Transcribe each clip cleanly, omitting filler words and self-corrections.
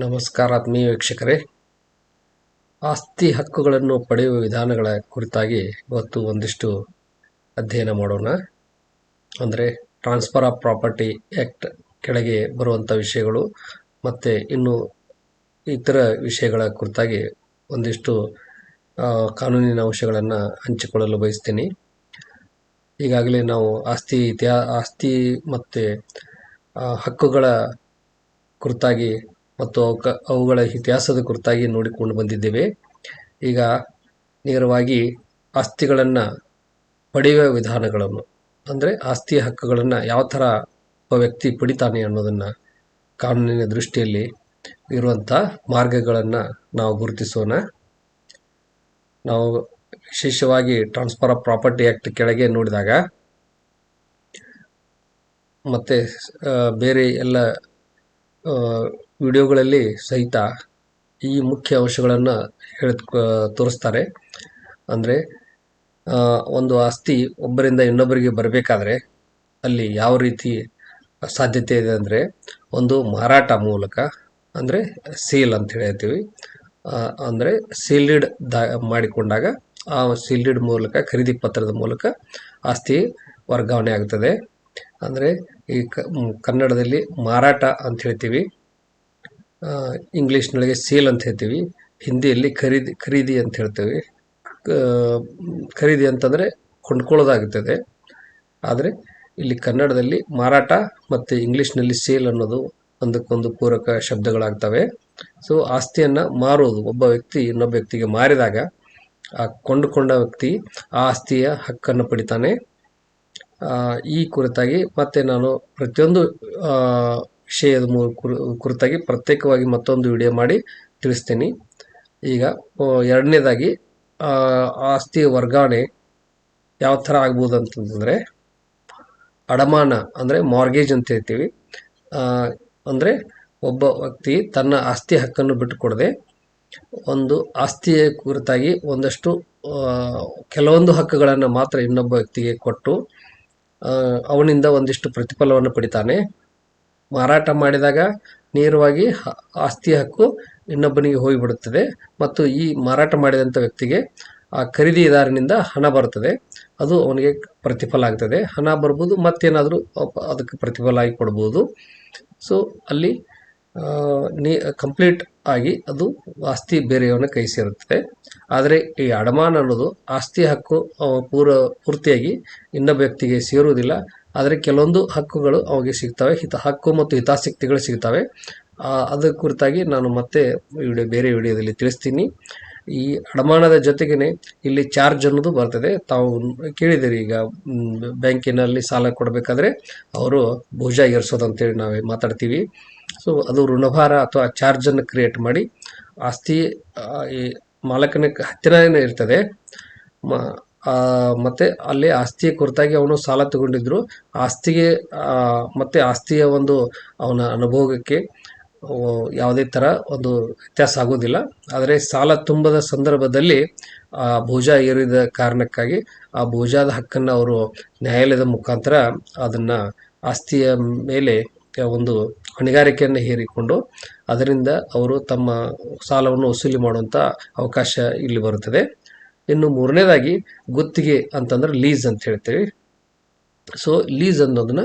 ನಮಸ್ಕಾರ ಆತ್ಮೀಯ ವೀಕ್ಷಕರೇ. ಆಸ್ತಿ ಹಕ್ಕುಗಳನ್ನು ಪಡೆಯುವ ವಿಧಾನಗಳ ಕುರಿತಾಗಿ ಇವತ್ತು ಒಂದಿಷ್ಟು ಅಧ್ಯಯನ ಮಾಡೋಣ. ಅಂದರೆ ಟ್ರಾನ್ಸ್ಫರ್ ಆಫ್ ಪ್ರಾಪರ್ಟಿ ಆ್ಯಕ್ಟ್ ಕೆಳಗೆ ಬರುವಂಥ ವಿಷಯಗಳು ಮತ್ತು ಇನ್ನು ಇತರ ವಿಷಯಗಳ ಕುರಿತಾಗಿ ಒಂದಿಷ್ಟು ಕಾನೂನಿನ ಅಂಶಗಳನ್ನು ಹಂಚಿಕೊಳ್ಳಲು ಬಯಸ್ತೀನಿ. ಈಗಾಗಲೇ ನಾವು ಆಸ್ತಿ ಮತ್ತು ಹಕ್ಕುಗಳ ಕುರಿತಾಗಿ ಮತ್ತು ಅವುಗಳ ಇತಿಹಾಸದ ಕುರಿತಾಗಿ ನೋಡಿಕೊಂಡು ಬಂದಿದ್ದೇವೆ. ಈಗ ನೇರವಾಗಿ ಆಸ್ತಿಗಳನ್ನು ಪಡೆಯುವ ವಿಧಾನಗಳನ್ನು, ಅಂದರೆ ಆಸ್ತಿಯ ಹಕ್ಕುಗಳನ್ನು ಯಾವ ಥರ ಒಬ್ಬ ವ್ಯಕ್ತಿ ಪಡಿತಾನೆ ಅನ್ನೋದನ್ನು ಕಾನೂನಿನ ದೃಷ್ಟಿಯಲ್ಲಿ ಇರುವಂಥ ಮಾರ್ಗಗಳನ್ನು ನಾವು ಗುರುತಿಸೋಣ. ನಾವು ವಿಶೇಷವಾಗಿ ಟ್ರಾನ್ಸ್ಫರ್ ಆಫ್ ಪ್ರಾಪರ್ಟಿ ಆ್ಯಕ್ಟ್ ಕೆಳಗೆ ನೋಡಿದಾಗ ಮತ್ತು ಬೇರೆ ಎಲ್ಲ ವಿಡಿಯೋಗಳಲ್ಲಿ ಸಹಿತ ಈ ಮುಖ್ಯ ಅಂಶಗಳನ್ನು ತೋರಿಸ್ತಾರೆ. ಅಂದರೆ ಒಂದು ಆಸ್ತಿ ಒಬ್ಬರಿಂದ ಇನ್ನೊಬ್ಬರಿಗೆ ಬರಬೇಕಾದ್ರೆ ಅಲ್ಲಿ ಯಾವ ರೀತಿ ಸಾಧ್ಯತೆ ಇದೆ ಅಂದರೆ, ಒಂದು ಮಾರಾಟ ಮೂಲಕ, ಅಂದರೆ ಸೇಲ್ ಅಂತ ಹೇಳ್ತೀವಿ. ಅಂದರೆ ಸೀಲ್ಡ್ ಮಾಡಿಕೊಂಡಾಗ ಆ ಸೀಲ್ಡ್ ಮೂಲಕ, ಖರೀದಿ ಪತ್ರದ ಮೂಲಕ ಆಸ್ತಿ ವರ್ಗಾವಣೆ ಆಗ್ತದೆ. ಅಂದರೆ ಈ ಕನ್ನಡದಲ್ಲಿ ಮಾರಾಟ ಅಂತ ಹೇಳ್ತೀವಿ, ಇಂಗ್ಲೀಷ್ನೊಳಗೆ ಸೇಲ್ ಅಂತ ಹೇಳ್ತೀವಿ, ಹಿಂದಿಯಲ್ಲಿ ಖರೀದಿ ಅಂತ ಹೇಳ್ತೀವಿ. ಖರೀದಿ ಅಂತಂದರೆ ಕೊಂಡ್ಕೊಳ್ಳೋದಾಗುತ್ತದೆ. ಆದರೆ ಇಲ್ಲಿ ಕನ್ನಡದಲ್ಲಿ ಮಾರಾಟ ಮತ್ತು ಇಂಗ್ಲೀಷ್ನಲ್ಲಿ ಸೇಲ್ ಅನ್ನೋದು ಒಂದಕ್ಕೊಂದು ಪೂರಕ ಶಬ್ದಗಳಾಗ್ತವೆ. ಸೊ ಆಸ್ತಿಯನ್ನು ಮಾರೋದು, ಒಬ್ಬ ವ್ಯಕ್ತಿ ಇನ್ನೊಬ್ಬ ವ್ಯಕ್ತಿಗೆ ಮಾರಿದಾಗ ಆ ಕೊಂಡುಕೊಂಡ ವ್ಯಕ್ತಿ ಆ ಆಸ್ತಿಯ ಹಕ್ಕನ್ನು ಪಡಿತಾನೆ. ಈ ಕುರಿತಾಗಿ ಮತ್ತೆ ನಾನು ಪ್ರತಿಯೊಂದು ವಿಷಯದ ಕುರಿತಾಗಿ ಪ್ರತ್ಯೇಕವಾಗಿ ಮತ್ತೊಂದು ವಿಡಿಯೋ ಮಾಡಿ ತಿಳಿಸ್ತೀನಿ. ಈಗ ಎರಡನೇದಾಗಿ ಆಸ್ತಿಯ ವರ್ಗಾವಣೆ ಯಾವ ಥರ ಆಗ್ಬೋದು ಅಂತಂದರೆ, ಅಡಮಾನ ಅಂದರೆ ಮಾರ್ಗೇಜ್ ಅಂತ ಹೇಳ್ತೀವಿ. ಅಂದರೆ ಒಬ್ಬ ವ್ಯಕ್ತಿ ತನ್ನ ಆಸ್ತಿ ಹಕ್ಕನ್ನು ಬಿಟ್ಟುಕೊಡದೆ ಒಂದು ಆಸ್ತಿಯ ಕುರಿತಾಗಿ ಕೆಲವೊಂದು ಹಕ್ಕುಗಳನ್ನು ಮಾತ್ರ ಇನ್ನೊಬ್ಬ ವ್ಯಕ್ತಿಗೆ ಕೊಟ್ಟು ಅವನಿಂದ ಒಂದಿಷ್ಟು ಪ್ರತಿಫಲವನ್ನು ಪಡಿತಾನೆ. ಮಾರಾಟ ಮಾಡಿದಾಗ ನೇರವಾಗಿ ಆಸ್ತಿ ಹಕ್ಕು ಇನ್ನೊಬ್ಬನಿಗೆ ಹೋಗಿಬಿಡುತ್ತದೆ ಮತ್ತು ಈ ಮಾರಾಟ ಮಾಡಿದಂಥ ವ್ಯಕ್ತಿಗೆ ಆ ಖರೀದಿದಾರನಿಂದ ಹಣ ಬರ್ತದೆ. ಅದು ಅವನಿಗೆ ಪ್ರತಿಫಲ ಆಗ್ತದೆ. ಹಣ ಬರ್ಬೋದು, ಮತ್ತೇನಾದರೂ ಅದಕ್ಕೆ ಪ್ರತಿಫಲ ಆಗಿ ಕೊಡ್ಬೋದು. ಸೊ ಅಲ್ಲಿ ಕಂಪ್ಲೀಟ್ ಆಗಿ ಅದು ಆಸ್ತಿ ಬೇರೆಯವನ ಕೈ ಸೇರುತ್ತದೆ. ಆದರೆ ಈ ಅಡಮಾನ ಅನ್ನೋದು ಆಸ್ತಿ ಹಕ್ಕು ಪೂರ್ತಿಯಾಗಿ ಇನ್ನೊಬ್ಬ ವ್ಯಕ್ತಿಗೆ ಸೇರುವುದಿಲ್ಲ. ಆದರೆ ಕೆಲವೊಂದು ಹಕ್ಕುಗಳು ಅವಿಗೆ ಸಿಗ್ತವೆ, ಹಕ್ಕು ಮತ್ತು ಹಿತಾಸಕ್ತಿಗಳು ಸಿಗ್ತವೆ. ಅದರ ಕುರಿತಾಗಿ ನಾನು ಮತ್ತೆ ಬೇರೆ ವಿಡಿಯೋದಲ್ಲಿ ತಿಳಿಸ್ತೀನಿ. ಈ ಅಡಮಾನದ ಜೊತೆಗೇ ಇಲ್ಲಿ ಚಾರ್ಜ್ ಅನ್ನೋದು ಬರ್ತದೆ. ತಾವು ಕೇಳಿದಿರಿ, ಈಗ ಬ್ಯಾಂಕಿನಲ್ಲಿ ಸಾಲ ಕೊಡಬೇಕಾದ್ರೆ ಅವರು ಭುಜ ಏರಿಸೋದು ಅಂತೇಳಿ ನಾವು ಮಾತಾಡ್ತೀವಿ. ಸೊ ಅದು ಋಣಭಾರ ಅಥವಾ ಚಾರ್ಜನ್ನು ಕ್ರಿಯೇಟ್ ಮಾಡಿ ಆಸ್ತಿ ಈ ಮಾಲಕನ ಹತ್ತಿರನೇ ಇರ್ತದೆ. ಮತ್ತು ಅಲ್ಲಿ ಆಸ್ತಿಯ ಕುರಿತಾಗಿ ಅವನು ಸಾಲ ತಗೊಂಡಿದ್ರು, ಆಸ್ತಿಗೆ ಮತ್ತು ಆಸ್ತಿಯ ಒಂದು ಅವನ ಅನುಭೋಗಕ್ಕೆ ಯಾವುದೇ ಥರ ಒಂದು ವ್ಯತ್ಯಾಸ ಆಗೋದಿಲ್ಲ. ಆದರೆ ಸಾಲ ತುಂಬದ ಸಂದರ್ಭದಲ್ಲಿ ಭುಜ ಏರಿದ ಕಾರಣಕ್ಕಾಗಿ ಆ ಭುಜದ ಹಕ್ಕನ್ನು ಅವರು ನ್ಯಾಯಾಲಯದ ಮುಖಾಂತರ ಅದನ್ನು ಆಸ್ತಿಯ ಮೇಲೆ ಒಂದು ಹೊಣೆಗಾರಿಕೆಯನ್ನು ಹೇರಿಕೊಂಡು ಅದರಿಂದ ಅವರು ತಮ್ಮ ಸಾಲವನ್ನು ವಸೂಲಿ ಮಾಡುವಂಥ ಅವಕಾಶ ಇಲ್ಲಿ ಬರುತ್ತದೆ. ಇನ್ನು ಮೂರನೇದಾಗಿ ಗುತ್ತಿಗೆ ಅಂತಂದ್ರೆ ಲೀಸ್ ಅಂತ ಹೇಳ್ತೀವಿ. ಸೊ ಲೀಸ್ ಅನ್ನೋದನ್ನ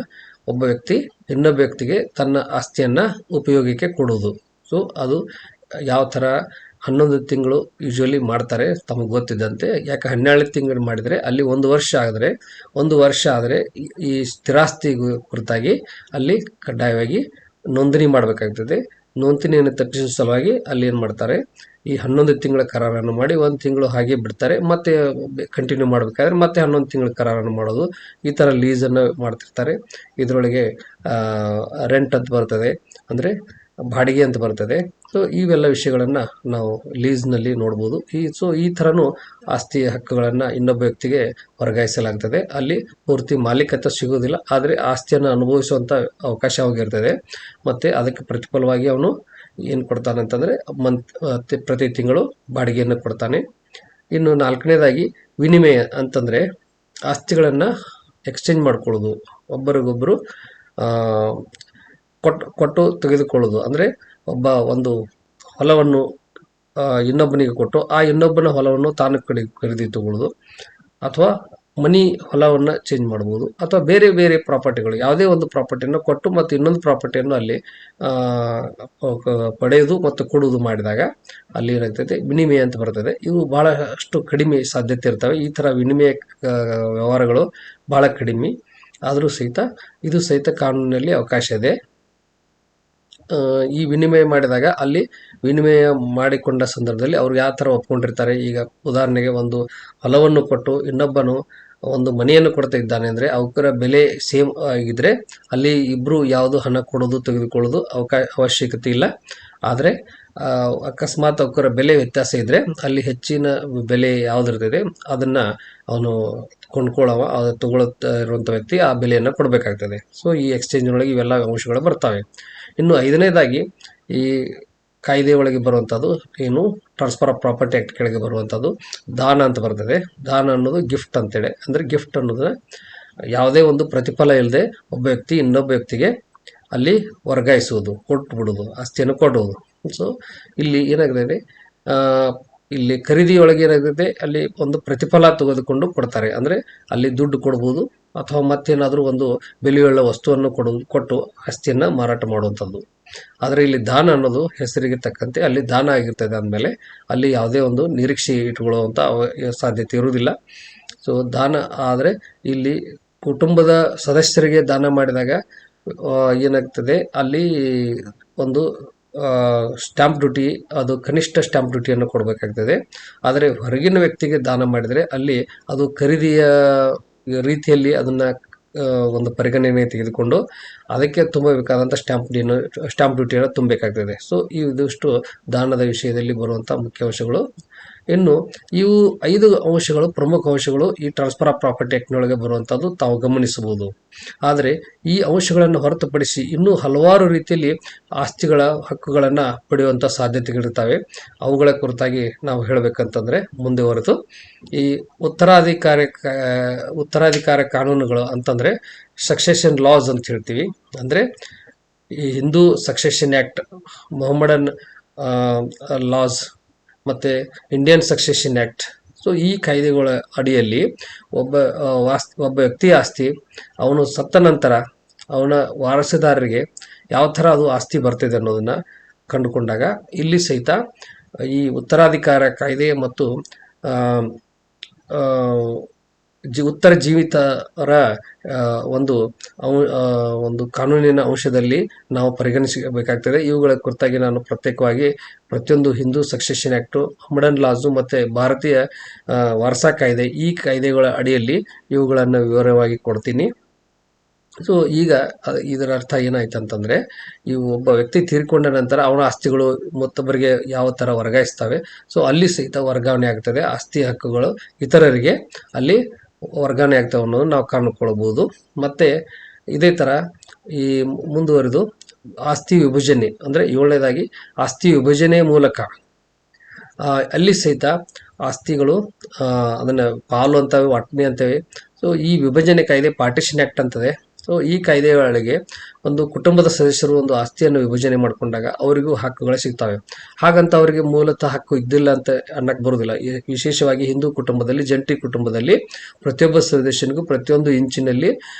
ಒಬ್ಬ ವ್ಯಕ್ತಿ ಇನ್ನೊಬ್ಬ ವ್ಯಕ್ತಿಗೆ ತನ್ನ ಆಸ್ತಿಯನ್ನು ಉಪಯೋಗಕ್ಕೆ ಕೊಡೋದು. ಸೊ ಅದು ಯಾವ ಥರ 11 ತಿಂಗಳು ಯೂಶ್ವಲಿ ಮಾಡ್ತಾರೆ ತಮಗೆ ಗೊತ್ತಿದ್ದಂತೆ. ಯಾಕೆ 12 ತಿಂಗಳು ಮಾಡಿದರೆ ಅಲ್ಲಿ 1 ವರ್ಷ ಆದರೆ ಈ ಸ್ಥಿರಾಸ್ತಿ ಕುರಿತಾಗಿ ಅಲ್ಲಿ ಕಡ್ಡಾಯವಾಗಿ ನೋಂದಣಿ ಮಾಡಬೇಕಾಗ್ತದೆ. ನೋಂದಣಿಯನ್ನು ತಪ್ಪಿಸುವ ಸಲುವಾಗಿ ಅಲ್ಲಿ ಏನು ಮಾಡ್ತಾರೆ, ಈ 11 ತಿಂಗಳ ಕರಾರನ್ನು ಮಾಡಿ 1 ತಿಂಗಳು ಹಾಗೆ ಬಿಡ್ತಾರೆ. ಮತ್ತೆ ಕಂಟಿನ್ಯೂ ಮಾಡಬೇಕಾದ್ರೆ ಮತ್ತೆ 11 ತಿಂಗಳ ಕರಾರನ್ನು ಮಾಡೋದು, ಈ ಥರ ಲೀಸನ್ನು ಮಾಡ್ತಿರ್ತಾರೆ. ಇದರೊಳಗೆ ರೆಂಟ್ ಅಂತ ಬರ್ತದೆ, ಅಂದರೆ ಬಾಡಿಗೆ ಅಂತ ಬರ್ತದೆ. ಸೊ ಇವೆಲ್ಲ ವಿಷಯಗಳನ್ನು ನಾವು ಲೀಸ್ನಲ್ಲಿ ನೋಡ್ಬೋದು. ಈ ಥರನೂ ಆಸ್ತಿಯ ಹಕ್ಕುಗಳನ್ನು ಇನ್ನೊಬ್ಬ ವ್ಯಕ್ತಿಗೆ ವರ್ಗಾಯಿಸಲಾಗ್ತದೆ. ಅಲ್ಲಿ ಪೂರ್ತಿ ಮಾಲೀಕತ್ವ ಸಿಗೋದಿಲ್ಲ, ಆದರೆ ಆಸ್ತಿಯನ್ನು ಅನುಭವಿಸುವಂಥ ಅವಕಾಶ ಅವಾಗಿರ್ತದೆ. ಮತ್ತು ಅದಕ್ಕೆ ಪ್ರತಿಫಲವಾಗಿ ಅವನು ಏನು ಕೊಡ್ತಾನೆ ಅಂತಂದರೆ ಪ್ರತಿ ತಿಂಗಳು ಬಾಡಿಗೆಯನ್ನು ಕೊಡ್ತಾನೆ. ಇನ್ನು ನಾಲ್ಕನೇದಾಗಿ ವಿನಿಮಯ ಅಂತಂದರೆ ಆಸ್ತಿಗಳನ್ನು ಎಕ್ಸ್ಚೇಂಜ್ ಮಾಡ್ಕೊಳ್ಳೋದು, ಒಬ್ಬರಿಗೊಬ್ಬರು ಕೊಟ್ಟು ತೆಗೆದುಕೊಳ್ಳೋದು. ಅಂದರೆ ಒಬ್ಬ ಒಂದು ಹೊಲವನ್ನು ಇನ್ನೊಬ್ಬನಿಗೆ ಕೊಟ್ಟು ಆ ಇನ್ನೊಬ್ಬನ ಹೊಲವನ್ನು ತಾನು ಖರೀದಿ ತಗೊಳ್ಳೋದು, ಅಥವಾ ಮನಿ ಹೊಲವನ್ನು ಚೇಂಜ್ ಮಾಡ್ಬೋದು, ಅಥವಾ ಬೇರೆ ಬೇರೆ ಪ್ರಾಪರ್ಟಿಗಳು ಯಾವುದೇ ಒಂದು ಪ್ರಾಪರ್ಟಿಯನ್ನು ಕೊಟ್ಟು ಮತ್ತು ಇನ್ನೊಂದು ಪ್ರಾಪರ್ಟಿಯನ್ನು ಅಲ್ಲಿ ಪಡೆಯುವುದು ಮತ್ತು ಕೊಡುವುದು ಮಾಡಿದಾಗ ಅಲ್ಲಿ ಏನಾಗ್ತದೆ ವಿನಿಮಯ ಅಂತ ಬರ್ತದೆ. ಇವು ಬಹಳಷ್ಟು ಕಡಿಮೆ ಸಾಧ್ಯತೆ ಇರ್ತವೆ. ಈ ಥರ ವಿನಿಮಯ ವ್ಯವಹಾರಗಳು ಬಹಳ ಕಡಿಮೆ ಆದರೂ ಸಹಿತ ಇದು ಸಹಿತ ಕಾನೂನಿನಲ್ಲಿ ಅವಕಾಶ ಇದೆ. ಈ ವಿನಿಮಯ ಮಾಡಿದಾಗ ಅಲ್ಲಿ ವಿನಿಮಯ ಮಾಡಿಕೊಂಡ ಸಂದರ್ಭದಲ್ಲಿ ಅವ್ರು ಯಾವ ಥರ ಒಪ್ಕೊಂಡಿರ್ತಾರೆ. ಈಗ ಉದಾಹರಣೆಗೆ ಒಂದು ಹೊಲವನ್ನು ಕೊಟ್ಟು ಇನ್ನೊಬ್ಬನು ಒಂದು ಮನೆಯನ್ನು ಕೊಡ್ತಾ ಇದ್ದಾನೆ ಅಂದರೆ ಅವರ ಬೆಲೆ ಸೇಮ್ ಆಗಿದ್ರೆ ಅಲ್ಲಿ ಇಬ್ಬರು ಯಾವುದು ಹಣ ಕೊಡೋದು ತೆಗೆದುಕೊಳ್ಳೋದು ಅವಶ್ಯಕತೆ ಇಲ್ಲ. ಆದರೆ ಅಕಸ್ಮಾತ್ ಅವರ ಬೆಲೆ ವ್ಯತ್ಯಾಸ ಇದ್ದರೆ ಅಲ್ಲಿ ಹೆಚ್ಚಿನ ಬೆಲೆ ಯಾವುದಿರ್ತದೆ ಅದನ್ನು ಅವನು ಕೊಂಡ್ಕೊಳ್ಳುವ ತಗೊಳ್ತಾ ಇರುವಂಥ ವ್ಯಕ್ತಿ ಆ ಬೆಲೆಯನ್ನು ಕೊಡಬೇಕಾಗ್ತದೆ. ಸೊ ಈ ಎಕ್ಸ್ಚೇಂಜ್ ಒಳಗೆ ಇವೆಲ್ಲ ಅಂಶಗಳು ಬರ್ತವೆ. ಇನ್ನು 5ನೇದಾಗಿ ಈ ಕಾಯ್ದೆ ಒಳಗೆ ಬರುವಂಥದ್ದು ಏನು ಟ್ರಾನ್ಸ್ಫರ್ ಆಫ್ ಪ್ರಾಪರ್ಟಿ ಆ್ಯಕ್ಟ್ ಕೆಳಗೆ ಬರುವಂಥದ್ದು ದಾನ ಅಂತ ಬರ್ತದೆ. ದಾನ ಅನ್ನೋದು ಗಿಫ್ಟ್ ಅಂತೇಳಿ, ಅಂದರೆ ಗಿಫ್ಟ್ ಅನ್ನೋದು ಯಾವುದೇ ಒಂದು ಪ್ರತಿಫಲ ಇಲ್ಲದೆ ಒಬ್ಬ ವ್ಯಕ್ತಿ ಇನ್ನೊಬ್ಬ ವ್ಯಕ್ತಿಗೆ ಅಲ್ಲಿ ವರ್ಗಾಯಿಸುವುದು, ಕೊಟ್ಟು ಬಿಡೋದು, ಆಸ್ತಿಯನ್ನು ಕೊಡುವುದು. ಸೊ ಇಲ್ಲಿ ಏನಾಗಿದೆ, ಇಲ್ಲಿ ಖರೀದಿಯೊಳಗೆ ಏನಾಗಿದೆ, ಅಲ್ಲಿ ಒಂದು ಪ್ರತಿಫಲ ತೆಗೆದುಕೊಂಡು ಕೊಡ್ತಾರೆ. ಅಂದರೆ ಅಲ್ಲಿ ದುಡ್ಡು ಕೊಡ್ಬೋದು ಅಥವಾ ಮತ್ತೇನಾದರೂ ಒಂದು ಬೆಲೆಯುಳ್ಳ ವಸ್ತುವನ್ನು ಕೊಟ್ಟು ಆಸ್ತಿಯನ್ನು ಮಾರಾಟ ಮಾಡುವಂಥದ್ದು. ಆದರೆ ಇಲ್ಲಿ ದಾನ ಅನ್ನೋದು ಹೆಸರಿಗೆ ತಕ್ಕಂತೆ ಅಲ್ಲಿ ದಾನ ಆಗಿರ್ತದೆ ಅಂದಮೇಲೆ ಅಲ್ಲಿ ಯಾವುದೇ ಒಂದು ನಿರೀಕ್ಷೆ ಇಟ್ಕೊಳ್ಳುವಂಥ ಸಾಧ್ಯತೆ ಇರುವುದಿಲ್ಲ. ಸೊ ದಾನ ಆದರೆ ಇಲ್ಲಿ ಕುಟುಂಬದ ಸದಸ್ಯರಿಗೆ ದಾನ ಮಾಡಿದಾಗ ಏನಾಗ್ತದೆ, ಅಲ್ಲಿ ಒಂದು ಸ್ಟ್ಯಾಂಪ್ ಡ್ಯೂಟಿ, ಅದು ಕನಿಷ್ಠ ಸ್ಟ್ಯಾಂಪ್ ಡ್ಯೂಟಿಯನ್ನು ಕೊಡಬೇಕಾಗ್ತದೆ. ಆದರೆ ಹೊರಗಿನ ವ್ಯಕ್ತಿಗೆ ದಾನ ಮಾಡಿದರೆ ಅಲ್ಲಿ ಅದು ಖರೀದಿಯ ರೀತಿಯಲ್ಲಿ ಅದನ್ನು ಒಂದು ಪರಿಗಣನೆ ತೆಗೆದುಕೊಂಡು ಅದಕ್ಕೆ ತುಂಬಬೇಕಾದಂಥ ಸ್ಟ್ಯಾಂಪ್ ಡ್ಯೂಟಿಯನ್ನು ತುಂಬಬೇಕಾಗ್ತದೆ. ಸೊ ಇದಿಷ್ಟು ದಾನದ ವಿಷಯದಲ್ಲಿ ಬರುವಂಥ ಮುಖ್ಯ ಅಂಶಗಳು. ಇನ್ನು ಇವು 5 ಅಂಶಗಳು ಪ್ರಮುಖ ಅಂಶಗಳು ಈ ಟ್ರಾನ್ಸ್ಫರ್ ಆಫ್ ಪ್ರಾಪರ್ಟಿ ಆ್ಯಕ್ಟ್ನೊಳಗೆ ಬರುವಂಥದ್ದು ತಾವು ಗಮನಿಸಬಹುದು. ಆದರೆ ಈ ಅಂಶಗಳನ್ನು ಹೊರತುಪಡಿಸಿ ಇನ್ನೂ ಹಲವಾರು ರೀತಿಯಲ್ಲಿ ಆಸ್ತಿಗಳ ಹಕ್ಕುಗಳನ್ನು ಪಡೆಯುವಂಥ ಸಾಧ್ಯತೆಗಳಿರ್ತವೆ. ಅವುಗಳ ಕುರಿತಾಗಿ ನಾವು ಹೇಳಬೇಕಂತಂದರೆ ಮುಂದೆ ಹೊರತು ಈ ಉತ್ತರಾಧಿಕಾರ ಕಾನೂನುಗಳು ಅಂತಂದರೆ ಸಕ್ಸೆಷನ್ ಲಾಸ್ ಅಂತ ಹೇಳ್ತೀವಿ. ಅಂದರೆ ಈ ಹಿಂದೂ ಸಕ್ಸೆಷನ್ ಆ್ಯಕ್ಟ್, ಮೊಹಮ್ಮಡನ್ ಲಾಸ್ ಮತ್ತು ಇಂಡಿಯನ್ ಸಕ್ಸೆಷನ್ ಆ್ಯಕ್ಟ್. ಸೊ ಈ ಕಾಯ್ದೆಗಳ ಅಡಿಯಲ್ಲಿ ಒಬ್ಬ ವ್ಯಕ್ತಿಯ ಆಸ್ತಿ ಅವನು ಸತ್ತ ನಂತರ ಅವನ ವಾರಸುದಾರರಿಗೆ ಯಾವ ಥರ ಅದು ಆಸ್ತಿ ಬರ್ತಿದೆ ಅನ್ನೋದನ್ನು ಕಂಡುಕೊಂಡಾಗ ಇಲ್ಲಿ ಸಹಿತ ಈ ಉತ್ತರಾಧಿಕಾರ ಕಾಯ್ದೆ ಮತ್ತು ಉತ್ತರ ಜೀವಿತರ ಒಂದು ಕಾನೂನಿನ ಅಂಶದಲ್ಲಿ ನಾವು ಪರಿಗಣಿಸಬೇಕಾಗ್ತದೆ. ಇವುಗಳ ಕುರಿತಾಗಿ ನಾನು ಪ್ರತ್ಯೇಕವಾಗಿ ಪ್ರತಿಯೊಂದು ಹಿಂದೂ ಸಕ್ಸೆಷನ್ ಆ್ಯಕ್ಟು, ಮೊಹಮ್ಮಡನ್ ಲಾಸು ಮತ್ತು ಭಾರತೀಯ ವಾರಸಾ ಕಾಯ್ದೆ, ಈ ಕಾಯ್ದೆಗಳ ಅಡಿಯಲ್ಲಿ ಇವುಗಳನ್ನು ವಿವರವಾಗಿ ಕೊಡ್ತೀನಿ. ಸೊ ಈಗ ಇದರ ಅರ್ಥ ಏನಾಯ್ತು ಅಂತಂದರೆ, ಇವು ಒಬ್ಬ ವ್ಯಕ್ತಿ ತೀರ್ಕೊಂಡ ನಂತರ ಅವನ ಆಸ್ತಿಗಳು ಮತ್ತೊಬ್ಬರಿಗೆ ಯಾವ ಥರ ವರ್ಗಾಯಿಸ್ತವೆ, ಸೊ ಅಲ್ಲಿ ಸಹಿತ ವರ್ಗಾವಣೆ ಆಗ್ತದೆ. ಆಸ್ತಿ ಹಕ್ಕುಗಳು ಇತರರಿಗೆ ಅಲ್ಲಿ ವರ್ಗಾವಣೆ ಆಗ್ತವೆ ಅನ್ನೋದು ನಾವು ಕಾಣ್ಕೊಳ್ಬೋದು. ಮತ್ತು ಇದೇ ಥರ ಈ ಮುಂದುವರೆದು ಆಸ್ತಿ ವಿಭಜನೆ, ಅಂದರೆ 7ನೇದಾಗಿ ಆಸ್ತಿ ವಿಭಜನೆಯ ಮೂಲಕ ಅಲ್ಲಿ ಸಹಿತ ಆಸ್ತಿಗಳು ಅದನ್ನು ಪಾಲು ಅಂತವೆ, ವಾಟನೆ ಅಂತವೆ. ಸೊ ಈ ವಿಭಜನೆ ಕಾಯ್ದೆ ಪಾರ್ಟಿಷನ್ ಆ್ಯಕ್ಟ್ ಅಂತದೆ. ಸೊ ಈ ಕಾಯ್ದೆಯೊಳಗೆ ಒಂದು ಕುಟುಂಬದ ಸದಸ್ಯರು ಒಂದು ಆಸ್ತಿಯನ್ನು ವಿಭಜನೆ ಮಾಡಿಕೊಂಡಾಗ ಅವರಿಗೂ ಹಕ್ಕುಗಳು ಸಿಗ್ತವೆ. ಹಾಗಂತ ಅವರಿಗೆ ಮೂಲತಃ ಹಕ್ಕು ಇದ್ದಿಲ್ಲ ಅಂತ ಅನ್ನಕ್ಕೆ ಬರೋದಿಲ್ಲ. ವಿಶೇಷವಾಗಿ ಹಿಂದೂ ಕುಟುಂಬದಲ್ಲಿ, ಜಂಟಿ ಕುಟುಂಬದಲ್ಲಿ ಪ್ರತಿಯೊಬ್ಬ ಸದಸ್ಯನಿಗೂ ಪ್ರತಿಯೊಂದು ಇಂಚಿನಲ್ಲಿ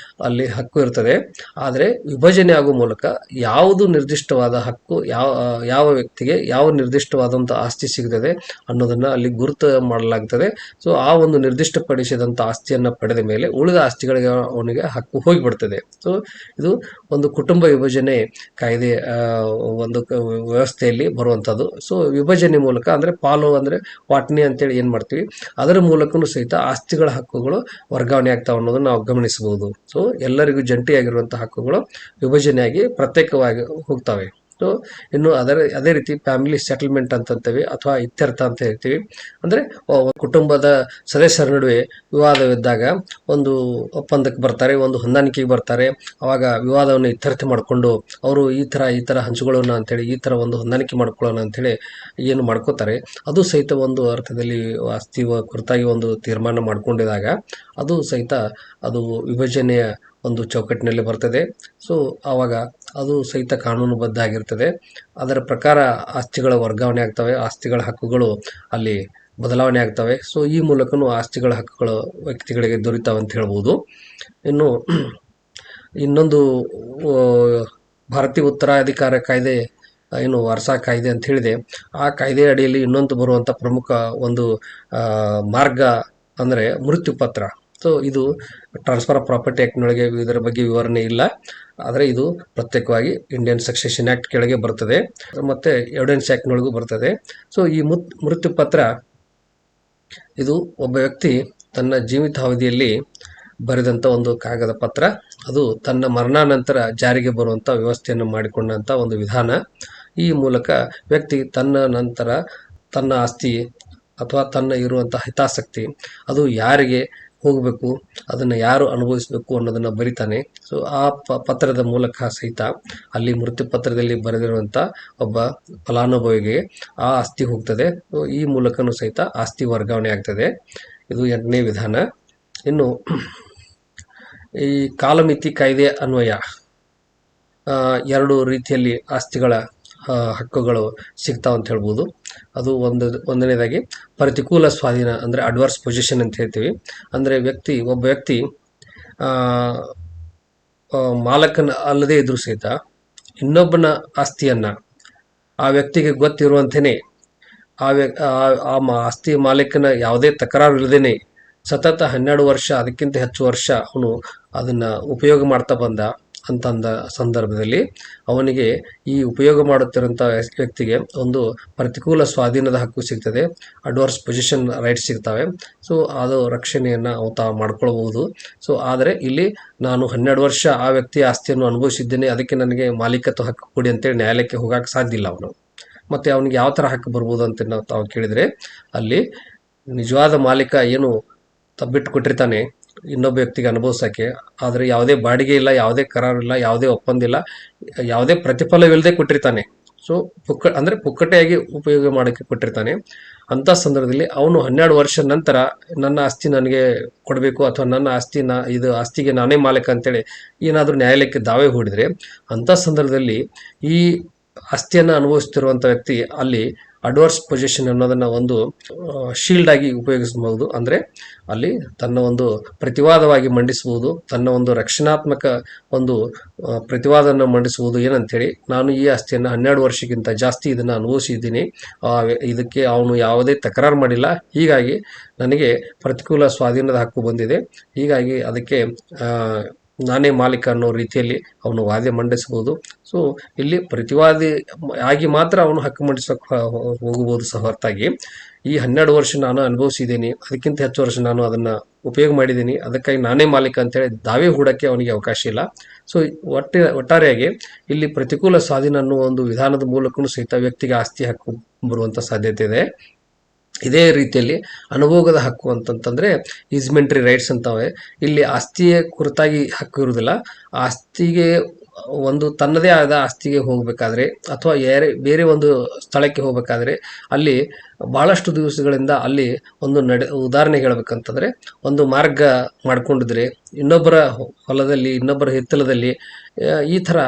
ಅಲ್ಲಿ ಹಕ್ಕು ಇರ್ತದೆ. ಆದರೆ ವಿಭಜನೆ ಆಗುವ ಮೂಲಕ ಯಾವುದು ನಿರ್ದಿಷ್ಟವಾದ ಹಕ್ಕು, ಯಾವ ವ್ಯಕ್ತಿಗೆ ಯಾವ ನಿರ್ದಿಷ್ಟವಾದಂಥ ಆಸ್ತಿ ಸಿಗ್ತದೆ ಅನ್ನೋದನ್ನು ಅಲ್ಲಿ ಗುರುತು ಮಾಡಲಾಗ್ತದೆ. ಸೊ ಆ ಒಂದು ನಿರ್ದಿಷ್ಟಪಡಿಸಿದಂಥ ಆಸ್ತಿಯನ್ನು ಪಡೆದ ಮೇಲೆ ಉಳಿದ ಆಸ್ತಿಗಳಿಗೆ ಅವನಿಗೆ ಹಕ್ಕು ಹೋಗಿಬಿಡ್ತದೆ. ಸೊ ಇದು ಒಂದು ಕುಟುಂಬ ವಿಭಜನೆ ಕಾಯ್ದೆ ಒಂದು ವ್ಯವಸ್ಥೆಯಲ್ಲಿ ಬರುವಂಥದ್ದು. ಸೊ ವಿಭಜನೆ ಮೂಲಕ ಅಂದರೆ ಪಾಲು ಅಂದರೆ ವಾಟನಿ ಅಂತೇಳಿ ಏನು ಮಾಡ್ತೀವಿ, ಅದರ ಮೂಲಕನೂ ಸಹಿತ ಆಸ್ತಿಗಳ ಹಕ್ಕುಗಳು ವರ್ಗಾವಣೆ ಆಗ್ತಾವೆ ಅನ್ನೋದನ್ನು ನಾವು ಗಮನಿಸಬಹುದು. ಸೊ ಎಲ್ಲರಿಗೂ ಜಂಟಿಯಾಗಿರುವಂಥ ಹಕ್ಕುಗಳು ವಿಭಜನೆಯಾಗಿ ಪ್ರತ್ಯೇಕವಾಗಿ ಹೋಗ್ತವೆ. ಸೊ ಇನ್ನು ಅದೇ ರೀತಿ ಫ್ಯಾಮಿಲಿ ಸೆಟಲ್ಮೆಂಟ್ ಅಂತಂತೇವೆ ಅಥವಾ ಇತ್ಯರ್ಥ ಅಂತ ಹೇಳ್ತೀವಿ. ಅಂದರೆ ಕುಟುಂಬದ ಸದಸ್ಯರ ನಡುವೆ ವಿವಾದವಿದ್ದಾಗ ಒಂದು ಒಪ್ಪಂದಕ್ಕೆ ಬರ್ತಾರೆ, ಒಂದು ಹೊಂದಾಣಿಕೆಗೆ ಬರ್ತಾರೆ. ಅವಾಗ ವಿವಾದವನ್ನು ಇತ್ಯರ್ಥ ಮಾಡಿಕೊಂಡು ಅವರು ಈ ಥರ ಹಂಚಿಕೊಳ್ಳೋಣ ಅಂಥೇಳಿ, ಈ ಥರ ಒಂದು ಹೊಂದಾಣಿಕೆ ಮಾಡ್ಕೊಳ್ಳೋಣ ಅಂಥೇಳಿ ಏನು ಮಾಡ್ಕೋತಾರೆ, ಅದು ಸಹಿತ ಒಂದು ಅರ್ಥದಲ್ಲಿ ಆಸ್ತಿ ಕುರಿತಾಗಿ ಒಂದು ತೀರ್ಮಾನ ಮಾಡ್ಕೊಂಡಿದಾಗ ಅದು ಸಹಿತ ಅದು ವಿಭಜನೆಯ ಒಂದು ಚೌಕಟ್ಟಿನಲ್ಲಿ ಬರ್ತದೆ. ಸೊ ಆವಾಗ ಅದು ಸಹಿತ ಕಾನೂನುಬದ್ಧ ಆಗಿರ್ತದೆ. ಅದರ ಪ್ರಕಾರ ಆಸ್ತಿಗಳ ವರ್ಗಾವಣೆ ಆಗ್ತವೆ, ಆಸ್ತಿಗಳ ಹಕ್ಕುಗಳು ಅಲ್ಲಿ ಬದಲಾವಣೆ ಆಗ್ತವೆ. ಸೊ ಈ ಮೂಲಕನೂ ಆಸ್ತಿಗಳ ಹಕ್ಕುಗಳು ವ್ಯಕ್ತಿಗಳಿಗೆ ದೊರೀತಾವೆ ಅಂತ ಹೇಳ್ಬೋದು. ಇನ್ನು ಇನ್ನೊಂದು ಭಾರತೀಯ ಉತ್ತರಾಧಿಕಾರ ಕಾಯ್ದೆ, ಏನು ವಾರಸಾ ಕಾಯ್ದೆ ಅಂತ ಹೇಳಿದೆ, ಆ ಕಾಯ್ದೆ ಅಡಿಯಲ್ಲಿ ಇನ್ನೊಂದು ಬರುವಂಥ ಪ್ರಮುಖ ಒಂದು ಮಾರ್ಗ ಅಂದರೆ ಮೃತ್ಯು ಪತ್ರ. ಸೊ ಇದು ಟ್ರಾನ್ಸ್ಫರ್ ಆಫ್ ಪ್ರಾಪರ್ಟಿ ಆ್ಯಕ್ಟ್ನೊಳಗೆ ಇದರ ಬಗ್ಗೆ ವಿವರಣೆ ಇಲ್ಲ, ಆದರೆ ಇದು ಪ್ರತ್ಯೇಕವಾಗಿ ಇಂಡಿಯನ್ ಸಕ್ಸೆಷನ್ ಆ್ಯಕ್ಟ್ ಕೆಳಗೆ ಬರ್ತದೆ ಮತ್ತು ಎವಿಡೆನ್ಸ್ ಆ್ಯಕ್ಟ್ನೊಳಗೂ ಬರ್ತದೆ. ಸೊ ಈ ಮೃತ್ಯು ಪತ್ರ ಇದು ಒಬ್ಬ ವ್ಯಕ್ತಿ ತನ್ನ ಜೀವಿತಾವಧಿಯಲ್ಲಿ ಬರೆದಂಥ ಒಂದು ಕಾಗದ ಪತ್ರ. ಅದು ತನ್ನ ಮರಣಾನಂತರ ಜಾರಿಗೆ ಬರುವಂಥ ವ್ಯವಸ್ಥೆಯನ್ನು ಮಾಡಿಕೊಂಡಂಥ ಒಂದು ವಿಧಾನ. ಈ ಮೂಲಕ ವ್ಯಕ್ತಿ ತನ್ನ ನಂತರ ತನ್ನ ಆಸ್ತಿ ಅಥವಾ ತನ್ನ ಇರುವಂಥ ಹಿತಾಸಕ್ತಿ ಅದು ಯಾರಿಗೆ ಹೋಗಬೇಕು, ಅದನ್ನು ಯಾರು ಅನುಭವಿಸಬೇಕು ಅನ್ನೋದನ್ನು ಬರಿತಾನೆ. ಸೊ ಆ ಪತ್ರದ ಮೂಲಕ ಸಹಿತ ಅಲ್ಲಿ ಮೃತ್ಯು ಪತ್ರದಲ್ಲಿ ಬರೆದಿರುವಂಥ ಒಬ್ಬ ಫಲಾನುಭವಿಗೆ ಆ ಆಸ್ತಿ ಹೋಗ್ತದೆ. ಸೊ ಈ ಮೂಲಕನೂ ಸಹಿತ ಆಸ್ತಿ ವರ್ಗಾವಣೆ ಆಗ್ತದೆ. ಇದು 8ನೇ ವಿಧಾನ. ಇನ್ನು ಈ ಕಾಲಮಿತಿ ಕಾಯ್ದೆ ಅನ್ವಯ 2 ರೀತಿಯಲ್ಲಿ ಆಸ್ತಿಗಳ ಹಕ್ಕುಗಳು ಸಿಗ್ತಾವ ಅಂತ ಹೇಳ್ಬೋದು. ಅದು ಒಂದನೇದಾಗಿ ಪ್ರತಿಕೂಲ ಸ್ವಾಧೀನ ಅಂದರೆ ಅಡ್ವರ್ಸ್ ಪೊಸಿಷನ್ ಅಂತ ಹೇಳ್ತೀವಿ. ಅಂದರೆ ಒಬ್ಬ ವ್ಯಕ್ತಿ ಮಾಲಕನ ಅಲ್ಲದೇ ಇದ್ರೂ ಸಹಿತ ಇನ್ನೊಬ್ಬನ ಆಸ್ತಿಯನ್ನು ಆ ವ್ಯಕ್ತಿಗೆ ಗೊತ್ತಿರುವಂತೆಯೇ ಆ ಆಸ್ತಿ ಮಾಲೀಕನ ಯಾವುದೇ ತಕರಾರು ಇಲ್ಲದೇನೆ ಸತತ 12 ವರ್ಷ ಅದಕ್ಕಿಂತ ಹೆಚ್ಚು ವರ್ಷ ಅವನು ಅದನ್ನು ಉಪಯೋಗ ಮಾಡ್ತಾ ಬಂದ ಅಂತಂದ ಸಂದರ್ಭದಲ್ಲಿ ಅವನಿಗೆ ಈ ಉಪಯೋಗ ಮಾಡುತ್ತಿರುವಂಥ ವ್ಯಕ್ತಿಗೆ ಒಂದು ಪ್ರತಿಕೂಲ ಸ್ವಾಧೀನದ ಹಕ್ಕು ಸಿಗ್ತದೆ, ಅಡ್ವರ್ಸ್ ಪೊಸಿಷನ್ ರೈಟ್ಸ್ ಸಿಗ್ತವೆ. ಸೊ ಅದು ರಕ್ಷಣೆಯನ್ನು ತಾವು ಮಾಡ್ಕೊಳ್ಬಹುದು. ಸೊ ಆದರೆ ಇಲ್ಲಿ ನಾನು 12 ವರ್ಷ ಆ ವ್ಯಕ್ತಿಯ ಆಸ್ತಿಯನ್ನು ಅನುಭವಿಸಿದ್ದೇನೆ, ಅದಕ್ಕೆ ನನಗೆ ಮಾಲೀಕತ್ವ ಹಕ್ಕು ಕೊಡಿ ಅಂತೇಳಿ ನ್ಯಾಯಾಲಯಕ್ಕೆ ಹೋಗಕ್ಕೆ ಸಾಧ್ಯ ಇಲ್ಲ ಅವನು. ಮತ್ತು ಅವನಿಗೆ ಯಾವ ಥರ ಹಕ್ಕು ಬರ್ಬೋದು ಅಂತ ನಾವು ತಾವು ಕೇಳಿದರೆ, ಅಲ್ಲಿ ನಿಜವಾದ ಮಾಲೀಕ ಏನು ಬಿಟ್ಟು ಕೊಟ್ಟಿರ್ತಾನೆ ಇನ್ನೊಬ್ಬ ವ್ಯಕ್ತಿಗೆ ಅನುಭವಿಸೋಕ್ಕೆ, ಆದರೆ ಯಾವುದೇ ಬಾಡಿಗೆ ಇಲ್ಲ, ಯಾವುದೇ ಕರಾರಿಲ್ಲ, ಯಾವುದೇ ಒಪ್ಪಂದ ಇಲ್ಲ, ಯಾವುದೇ ಪ್ರತಿಫಲವಿಲ್ಲದೆ ಕೊಟ್ಟಿರ್ತಾನೆ. ಸೊ ಪುಕ್ಕಟೆಯಾಗಿ ಉಪಯೋಗ ಮಾಡೋಕ್ಕೆ ಕೊಟ್ಟಿರ್ತಾನೆ. ಅಂಥ ಸಂದರ್ಭದಲ್ಲಿ ಅವನು 12 ವರ್ಷ ನಂತರ ನನ್ನ ಆಸ್ತಿ ನನಗೆ ಕೊಡಬೇಕು ಅಥವಾ ನನ್ನ ಇದು ಆಸ್ತಿಗೆ ನಾನೇ ಮಾಲೀಕ ಅಂತೇಳಿ ಏನಾದರೂ ನ್ಯಾಯಾಲಯಕ್ಕೆ ದಾವೆ ಹೂಡಿದರೆ, ಅಂಥ ಸಂದರ್ಭದಲ್ಲಿ ಈ ಆಸ್ತಿಯನ್ನು ಅನುಭವಿಸ್ತಿರುವಂಥ ವ್ಯಕ್ತಿ ಅಲ್ಲಿ ಅಡ್ವರ್ಸ್ ಪೊಸಿಷನ್ ಅನ್ನೋದನ್ನು ಒಂದು ಶೀಲ್ಡ್ ಆಗಿ ಉಪಯೋಗಿಸಬಹುದು. ಅಂದರೆ ಅಲ್ಲಿ ತನ್ನ ಒಂದು ಪ್ರತಿವಾದವಾಗಿ ಮಂಡಿಸಬಹುದು, ತನ್ನ ಒಂದು ರಕ್ಷಣಾತ್ಮಕ ಒಂದು ಪ್ರತಿವಾದವನ್ನು ಮಂಡಿಸುವುದು. ಏನಂತೇಳಿ, ನಾನು ಈ ಆಸ್ತಿಯನ್ನು 12 ವರ್ಷಕ್ಕಿಂತ ಜಾಸ್ತಿ ಇದನ್ನು ಅನುಭವಿಸಿದ್ದೀನಿ, ಇದಕ್ಕೆ ಅವನು ಯಾವುದೇ ತಕರಾರು ಮಾಡಿಲ್ಲ, ಹೀಗಾಗಿ ನನಗೆ ಪ್ರತಿಕೂಲ ಸ್ವಾಧೀನದ ಹಕ್ಕು ಬಂದಿದೆ, ಹೀಗಾಗಿ ಅದಕ್ಕೆ ನಾನೇ ಮಾಲೀಕ ಅನ್ನೋ ರೀತಿಯಲ್ಲಿ ಅವನು ವಾದ ಮಂಡಿಸಬಹುದು. ಸೊ ಇಲ್ಲಿ ಪ್ರತಿವಾದಿ ಆಗಿ ಮಾತ್ರ ಅವನು ಹಕ್ಕು ಮಂಡಿಸೋಕೆ ಹೋಗಬಹುದು ಹೊರತಾಗಿ ಈ 12 ವರ್ಷ ನಾನು ಅನುಭವಿಸಿದ್ದೀನಿ, ಅದಕ್ಕಿಂತ ಹೆಚ್ಚು ವರ್ಷ ನಾನು ಅದನ್ನು ಉಪಯೋಗ ಮಾಡಿದ್ದೀನಿ, ಅದಕ್ಕಾಗಿ ನಾನೇ ಮಾಲೀಕ ಅಂತೇಳಿ ದಾವೆ ಹೂಡೋಕ್ಕೆ ಅವನಿಗೆ ಅವಕಾಶ ಇಲ್ಲ. ಸೊ ಒಟ್ಟಾರೆಯಾಗಿ ಇಲ್ಲಿ ಪ್ರತಿಕೂಲ ಸ್ವಾಧೀನ ಅನ್ನುವ ಒಂದು ವಿಧಾನದ ಮೂಲಕವೂ ಸಹಿತ ವ್ಯಕ್ತಿಗೆ ಆಸ್ತಿ ಹಕ್ಕು ಬರುವಂಥ ಸಾಧ್ಯತೆ ಇದೆ. ಇದೇ ರೀತಿಯಲ್ಲಿ ಅನುಭೋಗದ ಹಕ್ಕು ಅಂತಂತಂದರೆ ಈಸ್ಮೆಂಟ್ರಿ ರೈಟ್ಸ್ ಅಂತವೆ. ಇಲ್ಲಿ ಆಸ್ತಿಯ ಕುರಿತಾಗಿ ಹಕ್ಕು ಇರುವುದಿಲ್ಲ. ಆಸ್ತಿಗೆ ಒಂದು ತನ್ನದೇ ಆದ ಆಸ್ತಿಗೆ ಹೋಗಬೇಕಾದ್ರೆ ಅಥವಾ ಬೇರೆ ಒಂದು ಸ್ಥಳಕ್ಕೆ ಹೋಗಬೇಕಾದ್ರೆ ಅಲ್ಲಿ ಭಾಳಷ್ಟು ದಿವಸಗಳಿಂದ ಅಲ್ಲಿ ಒಂದು ಉದಾಹರಣೆ ಹೇಳಬೇಕಂತಂದರೆ, ಒಂದು ಮಾರ್ಗ ಮಾಡ್ಕೊಂಡಿದ್ರೆ ಇನ್ನೊಬ್ಬರ ಹೊಲದಲ್ಲಿ, ಇನ್ನೊಬ್ಬರ ಹಿತ್ತಲದಲ್ಲಿ, ಈ ಥರ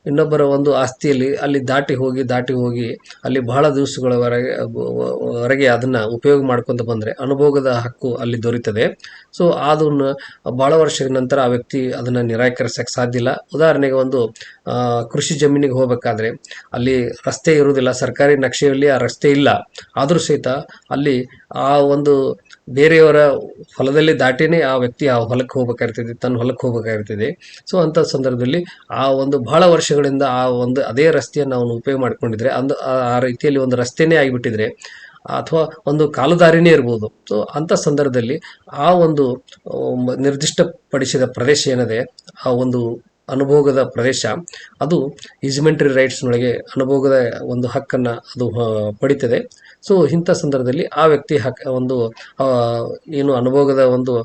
ಇನ್ನೊಬ್ಬರ ಒಂದು ಆಸ್ತಿಯಲ್ಲಿ ಅಲ್ಲಿ ದಾಟಿ ಹೋಗಿ ಅಲ್ಲಿ ಬಹಳ ದಿವಸಗಳವರೆಗೆ ಅದನ್ನು ಉಪಯೋಗ ಮಾಡ್ಕೊತ ಬಂದರೆ ಅನುಭೋಗದ ಹಕ್ಕು ಅಲ್ಲಿ ದೊರೀತದೆ. ಸೊ ಅದನ್ನು ಭಾಳ ವರ್ಷಗಳ ನಂತರ ಆ ವ್ಯಕ್ತಿ ಅದನ್ನು ನಿರಾಕರಿಸೋಕ್ಕೆ ಸಾಧ್ಯ ಇಲ್ಲ. ಉದಾಹರಣೆಗೆ ಒಂದು ಕೃಷಿ ಜಮೀನಿಗೆ ಹೋಗಬೇಕಾದ್ರೆ ಅಲ್ಲಿ ರಸ್ತೆ ಇರುವುದಿಲ್ಲ, ಸರ್ಕಾರಿ ನಕ್ಷೆಯಲ್ಲಿ ಆ ರಸ್ತೆ ಇಲ್ಲ, ಆದರೂ ಸಹಿತ ಅಲ್ಲಿ ಆ ಒಂದು ಬೇರೆಯವರ ಹೊಲದಲ್ಲಿ ದಾಟಿನೇ ಆ ವ್ಯಕ್ತಿ ಆ ಹೊಲಕ್ಕೆ ಹೋಗ್ಬೇಕಾಗಿರ್ತದೆ, ತನ್ನ ಹೊಲಕ್ಕೆ ಹೋಗ್ಬೇಕಾಗಿರ್ತದೆ. ಸೊ ಅಂಥ ಸಂದರ್ಭದಲ್ಲಿ ಆ ಒಂದು ಬಹಳ ವರ್ಷಗಳಿಂದ ಆ ಒಂದು ಅದೇ ರಸ್ತೆಯನ್ನು ಅವನು ಉಪಯೋಗ ಮಾಡ್ಕೊಂಡಿದ್ರೆ, ಆ ರೀತಿಯಲ್ಲಿ ಒಂದು ರಸ್ತೆನೇ ಆಗಿಬಿಟ್ಟಿದ್ರೆ ಅಥವಾ ಒಂದು ಕಾಲುದಾರಿನೇ ಇರ್ಬೋದು. ಸೊ ಅಂಥ ಸಂದರ್ಭದಲ್ಲಿ ಆ ಒಂದು ನಿರ್ದಿಷ್ಟಪಡಿಸಿದ ಪ್ರದೇಶ ಏನಿದೆ, ಆ ಒಂದು ಅನುಭೋಗದ ಪ್ರದೇಶ, ಅದು ಈಸ್ಮೆಂಟ್ರಿ ರೈಟ್ಸ್ನೊಳಗೆ ಅನುಭೋಗದ ಒಂದು ಹಕ್ಕನ್ನು ಅದು ಪಡಿತದೆ. ಸೊ ಇಂಥ ಸಂದರ್ಭದಲ್ಲಿ ಆ ವ್ಯಕ್ತಿ ಒಂದು ಏನು ಅನುಭೋಗದ ಒಂದು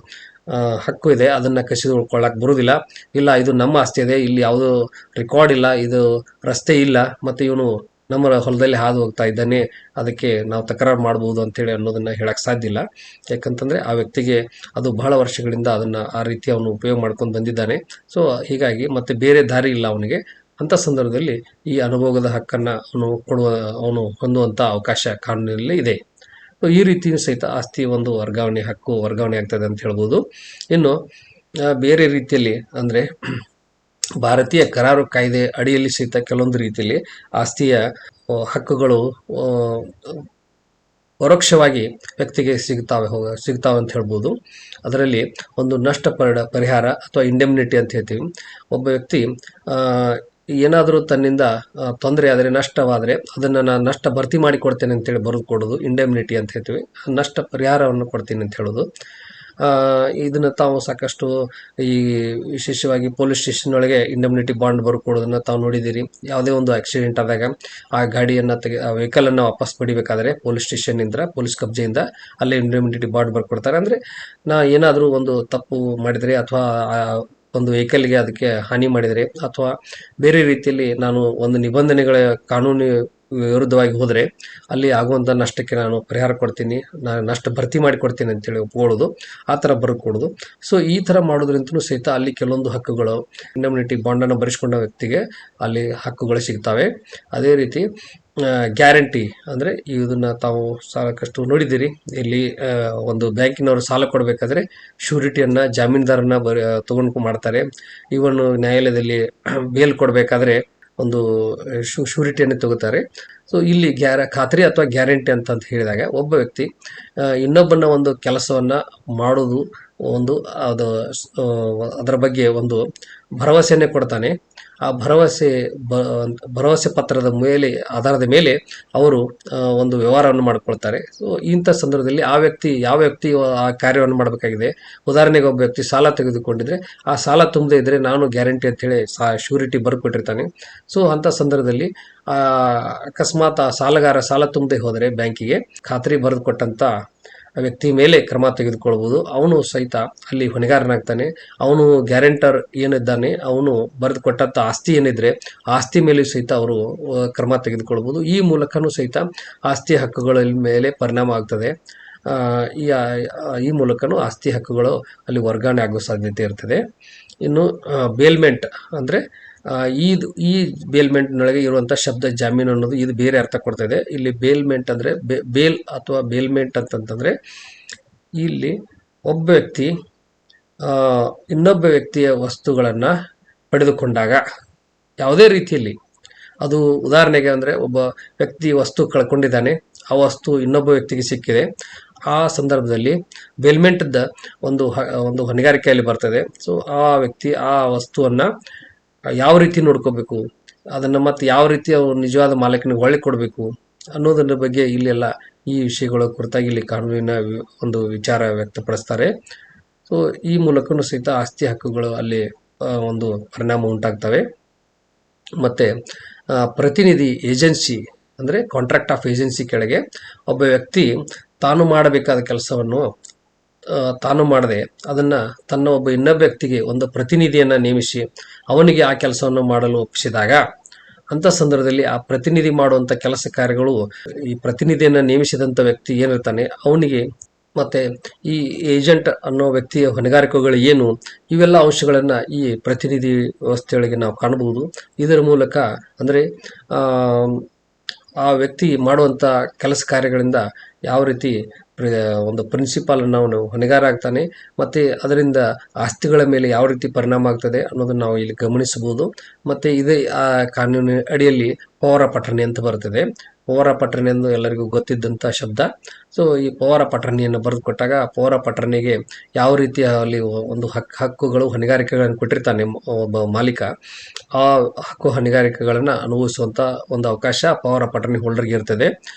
ಹಕ್ಕು ಇದೆ ಅದನ್ನು ಕಸಿದುಕೊಳ್ಳಕ್ಕೆ ಬರುವುದಿಲ್ಲ. ಇಲ್ಲ, ಇದು ನಮ್ಮ ಆಸ್ತಿ ಇದೆ, ಇಲ್ಲಿ ಯಾವುದೋ ರೆಕಾರ್ಡ್ ಇಲ್ಲ, ಇದು ರಸ್ತೆ ಇಲ್ಲ, ಮತ್ತು ಇವನು ನಮ್ಮ ಹೊಲದಲ್ಲಿ ಹಾದು ಹೋಗ್ತಾ ಇದ್ದಾನೆ, ಅದಕ್ಕೆ ನಾವು ತಕರಾರು ಮಾಡ್ಬೋದು ಅಂತೇಳಿ ಅನ್ನೋದನ್ನ ಹೇಳಕ್ ಸಾಧ್ಯ ಇಲ್ಲ. ಯಾಕಂತಂದ್ರೆ ಆ ವ್ಯಕ್ತಿಗೆ ಅದು ಬಹಳ ವರ್ಷಗಳಿಂದ ಅದನ್ನ ಆ ರೀತಿ ಅವನು ಉಪಯೋಗ ಮಾಡ್ಕೊಂಡು ಬಂದಿದ್ದಾನೆ. ಸೊ ಹೀಗಾಗಿ ಮತ್ತೆ ಬೇರೆ ದಾರಿ ಇಲ್ಲ ಅವನಿಗೆ. ಅಂತ ಸಂದರ್ಭದಲ್ಲಿ ಈ ಅನುಭೋಗದ ಹಕ್ಕನ್ನ ಅವನು ಹೊಂದುವಂತ ಅವಕಾಶ ಕಾನೂನಿನಲ್ಲಿ ಇದೆ. ಸೊ ಈ ರೀತಿಯೂ ಸಹಿತ ಆಸ್ತಿ ಒಂದು ವರ್ಗಾವಣೆ ಆಗ್ತದೆ ಅಂತ ಹೇಳ್ಬೋದು. ಇನ್ನು ಬೇರೆ ರೀತಿಯಲ್ಲಿ ಅಂದ್ರೆ ಭಾರತೀಯ ಕರಾರು ಕಾಯ್ದೆ ಅಡಿಯಲ್ಲಿ ಸಹಿತ ಕೆಲವೊಂದು ರೀತಿಯಲ್ಲಿ ಆಸ್ತಿಯ ಹಕ್ಕುಗಳು ಪರೋಕ್ಷವಾಗಿ ವ್ಯಕ್ತಿಗೆ ಸಿಗ್ತಾವೆ ಅಂತ ಹೇಳ್ಬೋದು. ಅದರಲ್ಲಿ ಒಂದು ಪರಿಹಾರ ಅಥವಾ ಇಂಡೆಮ್ನಿಟಿ ಅಂತ ಹೇಳ್ತೀವಿ. ಒಬ್ಬ ವ್ಯಕ್ತಿ ಏನಾದರೂ ತನ್ನಿಂದ ತೊಂದರೆ ಆದರೆ, ನಷ್ಟವಾದರೆ ಅದನ್ನು ನಾನು ನಷ್ಟ ಭರ್ತಿ ಮಾಡಿ ಕೊಡ್ತೇನೆ ಅಂತೇಳಿ ಬರೆದು ಕೊಡೋದು ಇಂಡೆಮ್ನಿಟಿ ಅಂತ ಹೇಳ್ತೀವಿ. ನಷ್ಟ ಪರಿಹಾರವನ್ನು ಕೊಡ್ತೀನಿ ಅಂತ ಹೇಳೋದು. ಇದನ್ನ ತಾವು ಸಾಕಷ್ಟು ಈ ವಿಶೇಷವಾಗಿ ಪೊಲೀಸ್ ಸ್ಟೇಷನ್ ಒಳಗೆ ಇಂಡೆಮ್ನಿಟಿ ಬಾಂಡ್ ಬರ್ಕೊಡೋದನ್ನ ತಾವು ನೋಡಿದ್ದೀರಿ. ಯಾವುದೇ ಒಂದು ಆಕ್ಸಿಡೆಂಟ್ ಆದಾಗ ಆ ಗಾಡಿಯನ್ನು ಆ ವೆಹಿಕಲ್ ಅನ್ನು ವಾಪಸ್ ಪಡಿಬೇಕಾದ್ರೆ ಪೊಲೀಸ್ ಸ್ಟೇಷನ್ ಇಂದ, ಪೊಲೀಸ್ ಕಬ್ಜೆಯಿಂದ ಅಲ್ಲೇ ಇಂಡೆಮ್ನಿಟಿ ಬಾಂಡ್ ಬರ್ಕೊಡ್ತಾರೆ. ಅಂದ್ರೆ ನಾ ಏನಾದರೂ ಒಂದು ತಪ್ಪು ಮಾಡಿದರೆ ಅಥವಾ ಒಂದು ವೆಹಿಕಲ್ಗೆ ಅದಕ್ಕೆ ಹಾನಿ ಮಾಡಿದರೆ ಅಥವಾ ಬೇರೆ ರೀತಿಯಲ್ಲಿ ನಾನು ಒಂದು ನಿಬಂಧನೆಗಳ ಕಾನೂನು ವಿರುದ್ಧವಾಗಿ ಹೋದರೆ ಅಲ್ಲಿ ಆಗುವಂಥ ನಷ್ಟಕ್ಕೆ ನಾನು ಪರಿಹಾರ ಕೊಡ್ತೀನಿ, ನಾನು ನಷ್ಟ ಭರ್ತಿ ಮಾಡಿ ಕೊಡ್ತೀನಿ ಅಂತೇಳಿ ಒಪ್ಕೊಳ್ಳೋದು, ಆ ಥರ ಬರ್ಕೊಡೋದು. ಸೊ ಈ ಥರ ಮಾಡೋದ್ರಿಂದಲೂ ಸಹಿತ ಅಲ್ಲಿ ಕೆಲವೊಂದು ಹಕ್ಕುಗಳು, ಇಂಡಮ್ನಿಟಿ ಬಾಂಡನ್ನು ಬರೆಸ್ಕೊಂಡ ವ್ಯಕ್ತಿಗೆ ಅಲ್ಲಿ ಹಕ್ಕುಗಳು ಸಿಗ್ತವೆ. ಅದೇ ರೀತಿ ಗ್ಯಾರಂಟಿ ಅಂದರೆ ಇದನ್ನ ತಾವು ಸಾಕಷ್ಟು ನೋಡಿದ್ದೀರಿ. ಇಲ್ಲಿ ಒಂದು ಬ್ಯಾಂಕಿನವರು ಸಾಲ ಕೊಡಬೇಕಾದ್ರೆ ಶ್ಯೂರಿಟಿಯನ್ನ ಜಾಮೀನ್ದಾರನ್ನ ತಗೊಂಡು ಮಾಡ್ತಾರೆ. ಇವನು ನ್ಯಾಯಾಲಯದಲ್ಲಿ ಬೇಲ್ ಕೊಡಬೇಕಾದ್ರೆ ಒಂದು ಶ್ಯೂರಿಟಿಯನ್ನು ತಗೋತಾರೆ. ಸೊ ಇಲ್ಲಿ ಖಾತ್ರಿ ಅಥವಾ ಗ್ಯಾರಂಟಿ ಅಂತ ಹೇಳಿದಾಗ ಒಬ್ಬ ವ್ಯಕ್ತಿ ಇನ್ನೊಬ್ಬನ ಒಂದು ಕೆಲಸವನ್ನ ಮಾಡೋದು, ಅದರ ಬಗ್ಗೆ ಒಂದು ಭರವಸೆಯನ್ನೇ ಕೊಡ್ತಾನೆ. ಆ ಭರವಸೆ ಪತ್ರದ ಆಧಾರದ ಮೇಲೆ ಅವರು ಒಂದು ವ್ಯವಹಾರವನ್ನು ಮಾಡ್ಕೊಳ್ತಾರೆ. ಸೊ ಇಂಥ ಸಂದರ್ಭದಲ್ಲಿ ಯಾವ ವ್ಯಕ್ತಿ ಆ ಕಾರ್ಯವನ್ನು ಮಾಡಬೇಕಾಗಿದೆ. ಉದಾಹರಣೆಗೆ ಒಬ್ಬ ವ್ಯಕ್ತಿ ಸಾಲ ತೆಗೆದುಕೊಂಡಿದ್ರೆ ಆ ಸಾಲ ತುಂಬದೇ ಇದ್ರೆ ನಾನು ಗ್ಯಾರಂಟಿ ಅಂತ ಹೇಳಿ ಶ್ಯೂರಿಟಿ ಬರ್ಕೊಟ್ಟಿರ್ತಾನೆ. ಸೊ ಅಂತ ಸಂದರ್ಭದಲ್ಲಿ ಅಕಸ್ಮಾತ್ ಆ ಸಾಲಗಾರ ಸಾಲ ತುಂಬದೆ ಹೋದರೆ ಬ್ಯಾಂಕಿಗೆ ಖಾತ್ರಿ ಬರೆದು ಕೊಟ್ಟಂತ ವ್ಯಕ್ತಿ ಮೇಲೆ ಕ್ರಮ ತೆಗೆದುಕೊಳ್ಬಹುದು. ಅವನು ಸಹಿತ ಅಲ್ಲಿ ಹೊಣೆಗಾರನಾಗ್ತಾನೆ. ಅವನು ಗ್ಯಾರಂಟರ್ ಏನಿದ್ದಾನೆ, ಅವನು ಬರೆದು ಕೊಟ್ಟಂತ ಆಸ್ತಿ ಏನಿದ್ರೆ ಆಸ್ತಿ ಮೇಲೆ ಸಹಿತ ಅವರು ಕ್ರಮ ತೆಗೆದುಕೊಳ್ಬಹುದು. ಈ ಮೂಲಕನೂ ಸಹಿತ ಆಸ್ತಿ ಹಕ್ಕುಗಳ ಮೇಲೆ ಪರಿಣಾಮ ಆಗ್ತದೆ. ಈ ಮೂಲಕನೂ ಆಸ್ತಿ ಹಕ್ಕುಗಳು ಅಲ್ಲಿ ವರ್ಗಾವಣೆ ಆಗುವ ಸಾಧ್ಯತೆ ಇರ್ತದೆ. ಇನ್ನು ಬೇಲ್ಮೆಂಟ್ ಅಂದ್ರೆ ಈ ಬೇಲ್ಮೆಂಟ್ನೊಳಗೆ ಇರುವಂತಹ ಶಬ್ದ ಜಾಮೀನು ಅನ್ನೋದು ಇದು ಬೇರೆ ಅರ್ಥ ಕೊಡ್ತಾ ಇದೆ. ಇಲ್ಲಿ ಬೇಲ್ಮೆಂಟ್ ಅಂದ್ರೆ ಬೇಲ್ ಅಥವಾ ಬೇಲ್ಮೆಂಟ್ ಅಂತಂತಂದ್ರೆ ಇಲ್ಲಿ ಒಬ್ಬ ವ್ಯಕ್ತಿ ಇನ್ನೊಬ್ಬ ವ್ಯಕ್ತಿಯ ವಸ್ತುಗಳನ್ನ ಪಡೆದುಕೊಂಡಾಗ ಯಾವುದೇ ರೀತಿಯಲ್ಲಿ, ಅದು ಉದಾಹರಣೆಗೆ ಅಂದ್ರೆ ಒಬ್ಬ ವ್ಯಕ್ತಿ ವಸ್ತು ಕಳ್ಕೊಂಡಿದ್ದಾನೆ, ಆ ವಸ್ತು ಇನ್ನೊಬ್ಬ ವ್ಯಕ್ತಿಗೆ ಸಿಕ್ಕಿದೆ. ಆ ಸಂದರ್ಭದಲ್ಲಿ ಬೇಲ್ಮೆಂಟ್ ಒಂದು ಹೊಣೆಗಾರಿಕೆಯಲ್ಲಿ ಬರ್ತದೆ. ಸೊ ಆ ವ್ಯಕ್ತಿ ಆ ವಸ್ತುವನ್ನ ಯಾವ ರೀತಿ ನೋಡ್ಕೋಬೇಕು, ಅದನ್ನ ಮತ್ತೆ ಯಾವ ರೀತಿ ಅವ್ರು ನಿಜವಾದ ಮಾಲೀಕನಿಗೆ ಹೊಳ್ಳಿ ಕೊಡಬೇಕು ಅನ್ನೋದರ ಬಗ್ಗೆ ಇಲ್ಲೆಲ್ಲ ಈ ವಿಷಯಗಳ ಕುರಿತಾಗಿ ಇಲ್ಲಿ ಕಾನೂನಿನ ಒಂದು ವಿಚಾರ ವ್ಯಕ್ತಪಡಿಸ್ತಾರೆ. ಸೊ ಈ ಮೂಲಕನೂ ಸಹಿತ ಆಸ್ತಿ ಹಕ್ಕುಗಳು ಅಲ್ಲಿ ಒಂದು ಪರಿಣಾಮ ಉಂಟಾಗ್ತವೆ. ಮತ್ತೆ ಪ್ರತಿನಿಧಿ ಏಜೆನ್ಸಿ ಅಂದ್ರೆ ಕಾಂಟ್ರಾಕ್ಟ್ ಆಫ್ ಏಜೆನ್ಸಿ ಕೆಳಗೆ ಒಬ್ಬ ವ್ಯಕ್ತಿ ತಾನು ಮಾಡಬೇಕಾದ ಕೆಲಸವನ್ನು ತಾನು ಮಾಡದೆ ಅದನ್ನ ತನ್ನ ಇನ್ನೊಬ್ಬ ವ್ಯಕ್ತಿಗೆ ಒಂದು ಪ್ರತಿನಿಧಿಯನ್ನ ನೇಮಿಸಿ ಅವನಿಗೆ ಆ ಕೆಲಸವನ್ನು ಮಾಡಲು ಒಪ್ಪಿಸಿದಾಗ, ಅಂತ ಸಂದರ್ಭದಲ್ಲಿ ಆ ಪ್ರತಿನಿಧಿ ಮಾಡುವಂತ ಕೆಲಸ ಕಾರ್ಯಗಳು ಈ ಪ್ರತಿನಿಧಿಯನ್ನ ನೇಮಿಸಿದಂತ ವ್ಯಕ್ತಿ ಏನಿರ್ತಾನೆ ಅವನಿಗೆ ಮತ್ತೆ ಈ ಏಜೆಂಟ್ ಅನ್ನೋ ವ್ಯಕ್ತಿಯ ಹೊಣೆಗಾರಿಕೆಗಳು ಏನು, ಇವೆಲ್ಲ ಅಂಶಗಳನ್ನ ಈ ಪ್ರತಿನಿಧಿ ವ್ಯವಸ್ಥೆಯೊಳಗೆ ನಾವು ಕಾಣಬಹುದು. ಇದರ ಮೂಲಕ ಅಂದ್ರೆ ಆ ವ್ಯಕ್ತಿ ಮಾಡುವಂತ ಕೆಲಸ ಕಾರ್ಯಗಳಿಂದ ಯಾವ ರೀತಿ ಒಂದು ಪ್ರಿನ್ಸಿಪಾಲ್ ಅವನು ಹೊಣೆಗಾರ ಆಗ್ತಾನೆ, ಮತ್ತೆ ಅದರಿಂದ ಆಸ್ತಿಗಳ ಮೇಲೆ ಯಾವ ರೀತಿ ಪರಿಣಾಮ ಆಗ್ತದೆ ಅನ್ನೋದನ್ನ ನಾವು ಇಲ್ಲಿ ಗಮನಿಸಬಹುದು. ಮತ್ತೆ ಇದೇ ಆ ಕಾನೂನಿನ ಅಡಿಯಲ್ಲಿ ಪೌರ ಪಠಣೆ ಅಂತ ಬರ್ತದೆ. ಪೌರ ಪಠಣೆ ಎಂದು ಎಲ್ಲರಿಗೂ ಗೊತ್ತಿದ್ದಂತ ಶಬ್ದ. ಸೊ ಈ ಪೌರ ಪಠಣೆಯನ್ನು ಬರೆದು ಕೊಟ್ಟಾಗ ಪೌರ ಪಠಣೆಗೆ ಯಾವ ರೀತಿಯ ಅಲ್ಲಿ ಒಂದು ಹಕ್ಕುಗಳು ಹೊಣೆಗಾರಿಕೆಗಳನ್ನು ಕೊಟ್ಟಿರ್ತಾನೆ ಒಬ್ಬ ಮಾಲೀಕ, ಆ ಹಕ್ಕು ಹೊಣೆಗಾರಿಕೆಗಳನ್ನ ಅನುಭವಿಸುವಂತ ಒಂದು ಅವಕಾಶ ಪೌರ ಪಠಣೆ ಹೋಲ್ಡರ್ಗೆ ಇರ್ತದೆ.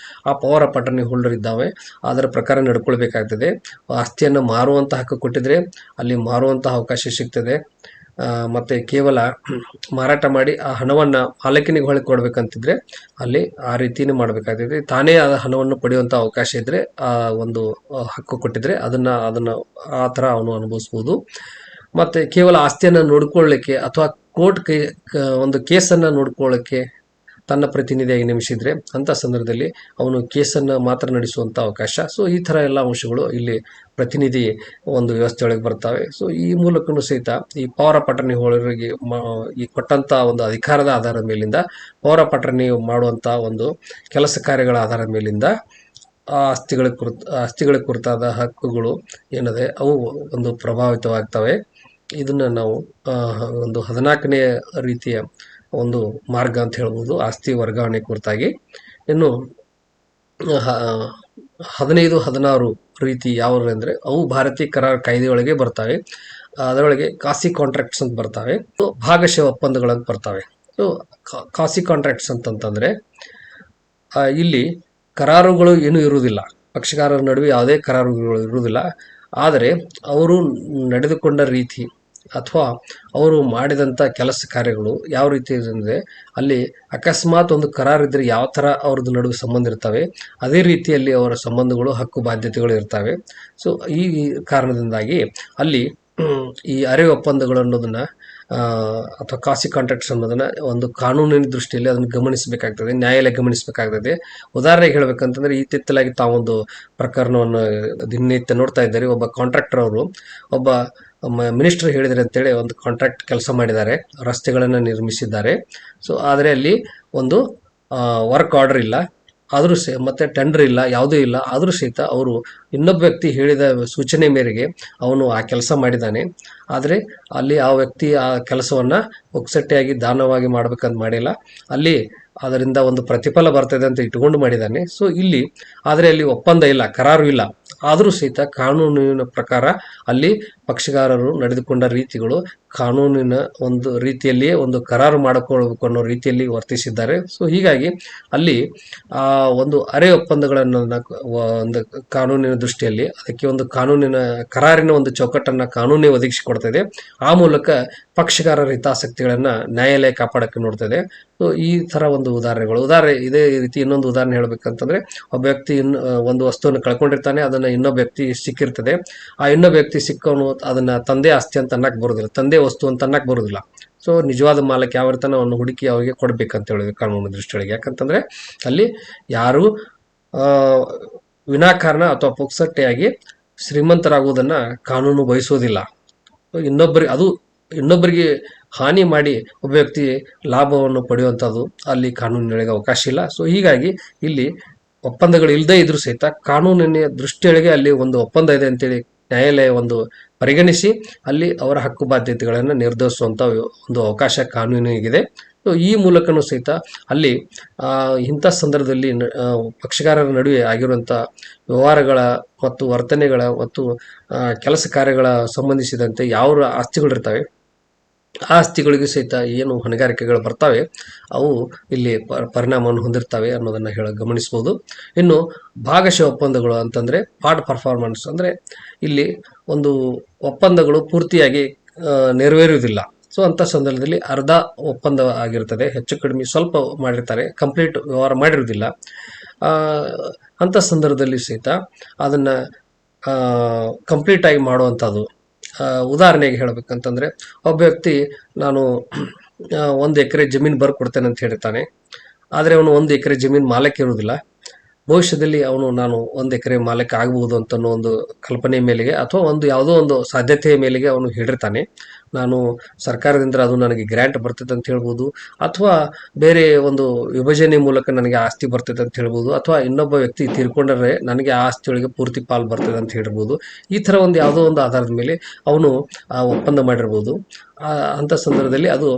ಆ ಪೌರ ಪಠಣೆ ಹೋಲ್ಡರ್ ಇದ್ದಾವೆ ಅದರ ಪ್ರಕಾರ ನಡ್ಕೊಳ್ಬೇಕಾಗ್ತದೆ. ಆಸ್ತಿಯನ್ನು ಮಾರುವಂತ ಹಕ್ಕು ಕೊಟ್ಟಿದ್ರೆ ಅಲ್ಲಿ ಮಾರುವಂತಹ ಅವಕಾಶ ಸಿಗ್ತದೆ. ಮತ್ತೆ ಕೇವಲ ಮಾರಾಟ ಮಾಡಿ ಆ ಹಣವನ್ನ ಮಾಲೀಕನಿಗೆ ಹೊಳೆ ಕೊಡ್ಬೇಕಂತಿದ್ರೆ ಅಲ್ಲಿ ಆ ರೀತಿನೇ ಮಾಡ್ಬೇಕಾಗ್ತದೆ. ತಾನೇ ಆ ಹಣವನ್ನು ಪಡೆಯುವಂತ ಅವಕಾಶ ಇದ್ರೆ ಆ ಒಂದು ಹಕ್ಕು ಕೊಟ್ಟಿದ್ರೆ ಅದನ್ನ ಆ ತರ ಅವನು ಅನುಭವಿಸಬಹುದು. ಮತ್ತೆ ಕೇವಲ ಆಸ್ತಿಯನ್ನ ನೋಡ್ಕೊಳ್ಳಿಕ್ಕೆ ಅಥವಾ ಕೋರ್ಟ್ ಒಂದು ಕೇಸನ್ನ ನೋಡ್ಕೊಳ್ಳಿಕ್ಕೆ ತನ್ನ ಪ್ರತಿನಿಧಿಯಾಗಿ ನೇಮಿಸಿದ್ರೆ ಅಂಥ ಸಂದರ್ಭದಲ್ಲಿ ಅವನು ಕೇಸನ್ನು ಮಾತ್ರ ನಡೆಸುವಂಥ ಅವಕಾಶ. ಸೊ ಈ ಥರ ಎಲ್ಲ ಅಂಶಗಳು ಇಲ್ಲಿ ಪ್ರತಿನಿಧಿ ಒಂದು ವ್ಯವಸ್ಥೆಯೊಳಗೆ ಬರ್ತವೆ. ಸೊ ಈ ಮೂಲಕನೂ ಸಹಿತ ಈ ಪೌರ ಪಠಣಿ ಹೋಳರಿಗೆ ಈ ಕೊಟ್ಟಂಥ ಒಂದು ಅಧಿಕಾರದ ಆಧಾರದ ಮೇಲಿಂದ ಪೌರ ಪಠಣಿ ಮಾಡುವಂಥ ಒಂದು ಕೆಲಸ ಕಾರ್ಯಗಳ ಆಧಾರದ ಮೇಲಿಂದ ಆ ಆಸ್ತಿಗಳ ಕುರಿತಾದ ಹಕ್ಕುಗಳು ಏನಿದೆ ಅವು ಒಂದು ಪ್ರಭಾವಿತವಾಗ್ತವೆ. ಇದನ್ನು ನಾವು ಒಂದು 14ನೇ ರೀತಿಯ ಒಂದು ಮಾರ್ಗ ಅಂತ ಹೇಳ್ಬೋದು ಆಸ್ತಿ ವರ್ಗಾವಣೆ ಕುರಿತಾಗಿ. ಇನ್ನು 15, 16 ರೀತಿ ಯಾವುವು ಅಂದರೆ ಅವು ಭಾರತೀಯ ಕರಾರು ಕಾಯ್ದೆಯೊಳಗೆ ಬರ್ತವೆ. ಅದರೊಳಗೆ ಕಾಸಿ ಕಾಂಟ್ರಾಕ್ಟ್ಸ್ ಅಂತ ಬರ್ತವೆ, ಭಾಗಶಃ ಒಪ್ಪಂದಗಳಂತ ಬರ್ತವೆ. ಸೊ ಕಾಸಿ ಕಾಂಟ್ರಾಕ್ಟ್ಸ್ ಅಂತಂತಂದರೆ ಇಲ್ಲಿ ಕರಾರುಗಳು ಏನೂ ಇರುವುದಿಲ್ಲ, ಪಕ್ಷಗಾರರ ನಡುವೆ ಯಾವುದೇ ಕರಾರುಗಳು ಇರುವುದಿಲ್ಲ. ಆದರೆ ಅವರು ನಡೆದುಕೊಂಡ ರೀತಿ ಅಥವಾ ಅವರು ಮಾಡಿದಂಥ ಕೆಲಸ ಕಾರ್ಯಗಳು ಯಾವ ರೀತಿ ಇದೆ ಅಂದರೆ ಅಲ್ಲಿ ಅಕಸ್ಮಾತ್ ಒಂದು ಕರಾರಿದ್ದರೆ ಯಾವ ಥರ ಅವ್ರದ್ದು ನಡುವೆ ಸಂಬಂಧ ಇರ್ತವೆ ಅದೇ ರೀತಿಯಲ್ಲಿ ಅವರ ಸಂಬಂಧಗಳು ಹಕ್ಕು ಬಾಧ್ಯತೆಗಳು ಇರ್ತವೆ. ಸೊ ಈ ಕಾರಣದಿಂದಾಗಿ ಅಲ್ಲಿ ಈ ಅರೆ ಒಪ್ಪಂದಗಳು ಅನ್ನೋದನ್ನು ಅಥವಾ ಕಾಸಿ ಕಾಂಟ್ರಾಕ್ಟ್ಸ್ ಅನ್ನೋದನ್ನು ಒಂದು ಕಾನೂನಿನ ದೃಷ್ಟಿಯಲ್ಲಿ ಅದನ್ನು ಗಮನಿಸಬೇಕಾಗ್ತದೆ, ನ್ಯಾಯಾಲಯ ಗಮನಿಸಬೇಕಾಗ್ತದೆ. ಉದಾಹರಣೆಗೆ ಹೇಳಬೇಕಂತಂದರೆ ಇತ್ತಿತ್ತಲಾಗಿ ತಾವೊಂದು ಪ್ರಕರಣವನ್ನು ದಿನನಿತ್ಯ ನೋಡ್ತಾ ಇದ್ದಾರೆ. ಒಬ್ಬ ಕಾಂಟ್ರಾಕ್ಟರ್ ಅವರು ಒಬ್ಬ ಮಿನಿಸ್ಟರ್ ಹೇಳಿದರೆ ಅಂತೇಳಿ ಒಂದು ಕಾಂಟ್ರಾಕ್ಟ್ ಕೆಲಸ ಮಾಡಿದ್ದಾರೆ, ರಸ್ತೆಗಳನ್ನು ನಿರ್ಮಿಸಿದ್ದಾರೆ. ಸೊ ಆದರೆ ಅಲ್ಲಿ ಒಂದು ವರ್ಕ್ ಆರ್ಡರ್ ಇಲ್ಲ, ಆದರೂ ಮತ್ತು ಟೆಂಡರ್ ಇಲ್ಲ, ಯಾವುದೂ ಇಲ್ಲ. ಆದರೂ ಸಹಿತ ಅವರು ಇನ್ನೊಬ್ಬ ವ್ಯಕ್ತಿ ಹೇಳಿದ ಸೂಚನೆ ಮೇರೆಗೆ ಅವನು ಆ ಕೆಲಸ ಮಾಡಿದ್ದಾನೆ. ಆದರೆ ಅಲ್ಲಿ ಆ ವ್ಯಕ್ತಿ ಆ ಕೆಲಸವನ್ನು ಒಕ್ಸಟ್ಟೆಯಾಗಿ ದಾನವಾಗಿ ಮಾಡಬೇಕಂತ ಮಾಡಿಲ್ಲ, ಅಲ್ಲಿ ಅದರಿಂದ ಒಂದು ಪ್ರತಿಫಲ ಬರ್ತದೆ ಅಂತ ಇಟ್ಕೊಂಡು ಮಾಡಿದ್ದಾನೆ. ಸೊ ಇಲ್ಲಿ ಆದರೆ ಅಲ್ಲಿ ಒಪ್ಪಂದ ಇಲ್ಲ, ಕರಾರು ಇಲ್ಲ. ಆದರೂ ಸಹಿತ ಕಾನೂನಿನ ಪ್ರಕಾರ ಅಲ್ಲಿ ಪಕ್ಷಗಾರರು ನಡೆದುಕೊಂಡ ರೀತಿಗಳು ಕಾನೂನಿನ ಒಂದು ರೀತಿಯಲ್ಲಿಯೇ ಒಂದು ಕರಾರು ಮಾಡಿಕೊಳ್ಳಬೇಕು ಅನ್ನೋ ರೀತಿಯಲ್ಲಿ ವರ್ತಿಸಿದ್ದಾರೆ. ಸೊ ಹೀಗಾಗಿ ಅಲ್ಲಿ ಆ ಒಂದು ಅರೆ ಒಪ್ಪಂದಗಳನ್ನು ಒಂದು ಕಾನೂನಿನ ದೃಷ್ಟಿಯಲ್ಲಿ ಅದಕ್ಕೆ ಒಂದು ಕಾನೂನಿನ ಕರಾರಿನ ಒಂದು ಚೌಕಟ್ಟನ್ನು ಕಾನೂನೇ ಒದಗಿಸಿಕೊಡ್ತದೆ. ಆ ಮೂಲಕ ಪಕ್ಷಗಾರರ ಹಿತಾಸಕ್ತಿಗಳನ್ನು ನ್ಯಾಯಾಲಯ ಕಾಪಾಡಕ್ಕೆ ನೋಡ್ತದೆ. ಸೊ ಈ ಥರ ಒಂದು ಉದಾಹರಣೆ ಇದೇ ರೀತಿ ಇನ್ನೊಂದು ಉದಾಹರಣೆ ಹೇಳಬೇಕಂತಂದರೆ ಒಬ್ಬ ವ್ಯಕ್ತಿ ಒಂದು ವಸ್ತುವನ್ನು ಕಳ್ಕೊಂಡಿರ್ತಾನೆ, ಅದನ್ನು ಇನ್ನೊಬ್ಬ ವ್ಯಕ್ತಿ ಸಿಕ್ಕಿರ್ತದೆ. ಆ ಇನ್ನೊಬ್ಬ ವ್ಯಕ್ತಿ ಸಿಕ್ಕವನು ಅದನ್ನು ತಂದೆ ಆಸ್ತಿ ಅಂತ ಅನ್ನಕ್ಕೆ ಬರೋದಿಲ್ಲ, ತಂದೆ ವಸ್ತು ಅಂತ ಅನ್ನಕ್ಕೆ ಬರೋದಿಲ್ಲ. ಸೊ ನಿಜವಾದ ಮಾಲಕ ಯಾವ ಇರ್ತಾನೆ ಅವನು ಹುಡುಕಿ ಅವರಿಗೆ ಕೊಡಬೇಕಂತ ಹೇಳಿದ್ರು ಕಾನೂನು ದೃಷ್ಟಿಯೊಳಗೆ. ಯಾಕಂತಂದರೆ ಅಲ್ಲಿ ಯಾರು ವಿನಾಕಾರಣ ಅಥವಾ ಪುಕ್ಸಟ್ಟೆಯಾಗಿ ಶ್ರೀಮಂತರಾಗುವುದನ್ನು ಕಾನೂನು ಬಯಸೋದಿಲ್ಲ. ಇನ್ನೊಬ್ಬರಿಗೆ ಹಾನಿ ಮಾಡಿ ಒಬ್ಬ ವ್ಯಕ್ತಿ ಲಾಭವನ್ನು ಪಡೆಯುವಂಥದ್ದು ಅಲ್ಲಿ ಕಾನೂನಿನೊಳಗೆ ಅವಕಾಶ ಇಲ್ಲ. ಸೊ ಹೀಗಾಗಿ ಇಲ್ಲಿ ಒಪ್ಪಂದಗಳು ಇಲ್ಲದೇ ಇದ್ರೂ ಸಹಿತ ಕಾನೂನಿನ ದೃಷ್ಟಿಯೊಳಗೆ ಅಲ್ಲಿ ಒಂದು ಒಪ್ಪಂದ ಇದೆ ಅಂತೇಳಿ ನ್ಯಾಯಾಲಯ ಒಂದು ಪರಿಗಣಿಸಿ ಅಲ್ಲಿ ಅವರ ಹಕ್ಕು ಬಾಧ್ಯತೆಗಳನ್ನು ನಿರ್ಧರಿಸುವಂಥ ಒಂದು ಅವಕಾಶ ಕಾನೂನಿಗಿದೆ. ಸೊ ಈ ಮೂಲಕನೂ ಸಹಿತ ಅಲ್ಲಿ ಇಂಥ ಸಂದರ್ಭದಲ್ಲಿ ಪಕ್ಷಗಾರರ ನಡುವೆ ಆಗಿರುವಂಥ ವ್ಯವಹಾರಗಳ ಮತ್ತು ವರ್ತನೆಗಳ ಮತ್ತು ಕೆಲಸ ಕಾರ್ಯಗಳ ಸಂಬಂಧಿಸಿದಂತೆ ಯಾವ ಆಸ್ತಿಗಳಿರ್ತವೆ ಆ ಆಸ್ತಿಗಳಿಗೂ ಸಹಿತ ಏನು ಹೊಣೆಗಾರಿಕೆಗಳು ಬರ್ತವೆ ಅವು ಇಲ್ಲಿ ಪರಿಣಾಮವನ್ನು ಹೊಂದಿರ್ತವೆ ಅನ್ನೋದನ್ನು ಗಮನಿಸ್ಬೋದು. ಇನ್ನು ಭಾಗಶಃ ಒಪ್ಪಂದಗಳು ಅಂತಂದರೆ ಪಾರ್ಟ್ ಪರ್ಫಾರ್ಮೆನ್ಸ್ ಅಂದರೆ ಇಲ್ಲಿ ಒಂದು ಒಪ್ಪಂದಗಳು ಪೂರ್ತಿಯಾಗಿ ನೆರವೇರುವುದಿಲ್ಲ. ಸೊ ಅಂಥ ಸಂದರ್ಭದಲ್ಲಿ ಅರ್ಧ ಒಪ್ಪಂದ ಆಗಿರ್ತದೆ, ಹೆಚ್ಚು ಕಡಿಮೆ ಸ್ವಲ್ಪ ಮಾಡಿರ್ತಾರೆ, ಕಂಪ್ಲೀಟ್ ವ್ಯವಹಾರ ಮಾಡಿರೋದಿಲ್ಲ. ಅಂಥ ಸಂದರ್ಭದಲ್ಲಿ ಸಹಿತ ಅದನ್ನು ಕಂಪ್ಲೀಟಾಗಿ ಮಾಡುವಂಥದ್ದು. ಉದಾಹರಣೆಗೆ ಹೇಳಬೇಕಂತಂದರೆ ಒಬ್ಬ ವ್ಯಕ್ತಿ ನಾನು 1 ಎಕರೆ ಜಮೀನು ಬರ್ಕೊಡ್ತೇನೆ ಅಂತ ಹೇಳಿರ್ತಾನೆ. ಆದರೆ ಅವನು 1 ಎಕರೆ ಜಮೀನು ಮಾಲಕ್ಕೆ ಇರುವುದಿಲ್ಲ. ಭವಿಷ್ಯದಲ್ಲಿ ನಾನು 1 ಎಕರೆ ಮಾಲಕ ಆಗಬಹುದು ಅಂತ ಒಂದು ಕಲ್ಪನೆ ಮೇಲೆಗೆ ಅಥವಾ ಯಾವುದೋ ಒಂದು ಸಾಧ್ಯತೆಯ ಮೇಲೆಗೆ ಅವನು ಹೇಳಿರ್ತಾನೆ. ನಾನು ಸರ್ಕಾರದಿಂದ ಅದು ನನಗೆ ಗ್ರ್ಯಾಂಟ್ ಬರ್ತದೆ ಅಂತ ಹೇಳ್ಬೋದು, ಅಥವಾ ಬೇರೆ ಒಂದು ವಿಭಜನೆ ಮೂಲಕ ನನಗೆ ಆಸ್ತಿ ಬರ್ತದೆ ಅಂತ ಹೇಳ್ಬೋದು, ಅಥವಾ ಇನ್ನೊಬ್ಬ ವ್ಯಕ್ತಿ ತೀರ್ಕೊಂಡ್ರೆ ನನಗೆ ಆ ಆಸ್ತಿಯೊಳಗೆ ಪೂರ್ತಿ ಪಾಲು ಬರ್ತದೆ ಅಂತ ಹೇಳಿರ್ಬೋದು. ಈ ಥರ ಯಾವುದೋ ಒಂದು ಆಧಾರದ ಮೇಲೆ ಅವನು ಒಪ್ಪಂದ ಮಾಡಿರ್ಬೋದು. ಅಂಥ ಸಂದರ್ಭದಲ್ಲಿ ಅದು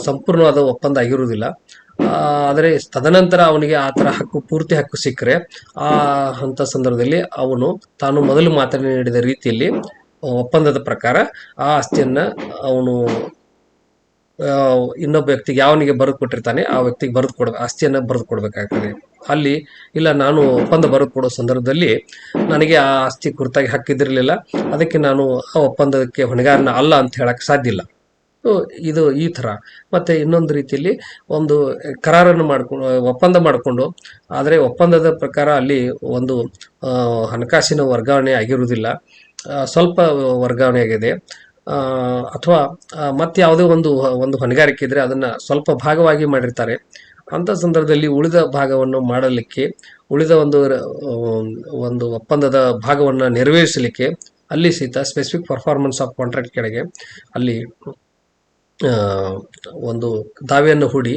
ಸಂಪೂರ್ಣವಾದ ಒಪ್ಪಂದ ಆಗಿರುವುದಿಲ್ಲ. ಆದರೆ ತದನಂತರ ಅವನಿಗೆ ಆ ಥರ ಪೂರ್ತಿ ಹಕ್ಕು ಸಿಕ್ಕರೆ ಅಂಥ ಸಂದರ್ಭದಲ್ಲಿ ಅವನು ತಾನು ಮೊದಲು ನೀಡಿದ ರೀತಿಯಲ್ಲಿ ಒಪ್ಪಂದದ ಪ್ರಕಾರ ಆ ಆಸ್ತಿಯನ್ನು ಅವನು ಇನ್ನೊಬ್ಬ ವ್ಯಕ್ತಿಗೆ ಯಾವನಿಗೆ ಬರೆದು ಕೊಟ್ಟಿರ್ತಾನೆ ಆ ವ್ಯಕ್ತಿಗೆ ಆಸ್ತಿಯನ್ನು ಬರೆದು ಕೊಡಬೇಕಾಗ್ತದೆ. ಅಲ್ಲಿ ಇಲ್ಲ ನಾನು ಒಪ್ಪಂದ ಬರೆದು ಕೊಡೋ ಸಂದರ್ಭದಲ್ಲಿ ನನಗೆ ಆ ಆಸ್ತಿ ಕುರಿತಾಗಿ ಹಕ್ಕಿದಿರಲಿಲ್ಲ, ಅದಕ್ಕೆ ನಾನು ಆ ಒಪ್ಪಂದಕ್ಕೆ ಹೊಣೆಗಾರನ ಅಲ್ಲ ಅಂತ ಹೇಳಕ್ಕೆ ಸಾಧ್ಯ ಇಲ್ಲ. ಇದು ಈ ಥರ. ಮತ್ತು ಇನ್ನೊಂದು ರೀತಿಯಲ್ಲಿ ಒಂದು ಕರಾರನ್ನು ಒಪ್ಪಂದ ಮಾಡಿಕೊಂಡು ಆದರೆ ಒಪ್ಪಂದದ ಪ್ರಕಾರ ಅಲ್ಲಿ ಒಂದು ಹಣಕಾಸಿನ ವರ್ಗಾವಣೆ ಆಗಿರುವುದಿಲ್ಲ, ಸ್ವಲ್ಪ ವರ್ಗಾವಣೆ ಆಗಿದೆ, ಅಥವಾ ಮತ್ತೆ ಯಾವುದೇ ಒಂದು ಹೊಣೆಗಾರಿಕೆ ಇದ್ದರೆ ಅದನ್ನು ಸ್ವಲ್ಪ ಭಾಗವಾಗಿ ಮಾಡಿರ್ತಾರೆ. ಅಂಥ ಸಂದರ್ಭದಲ್ಲಿ ಉಳಿದ ಭಾಗವನ್ನು ಮಾಡಲಿಕ್ಕೆ ಉಳಿದ ಒಂದು ಒಪ್ಪಂದದ ಭಾಗವನ್ನು ನೆರವೇರಿಸಲಿಕ್ಕೆ ಅಲ್ಲಿ ಸಹಿತ ಸ್ಪೆಸಿಫಿಕ್ ಪರ್ಫಾರ್ಮೆನ್ಸ್ ಆಫ್ ಕಾಂಟ್ರಾಕ್ಟ್ ಕೆಳಗೆ ಅಲ್ಲಿ ಒಂದು ದಾವೆಯನ್ನು ಹೂಡಿ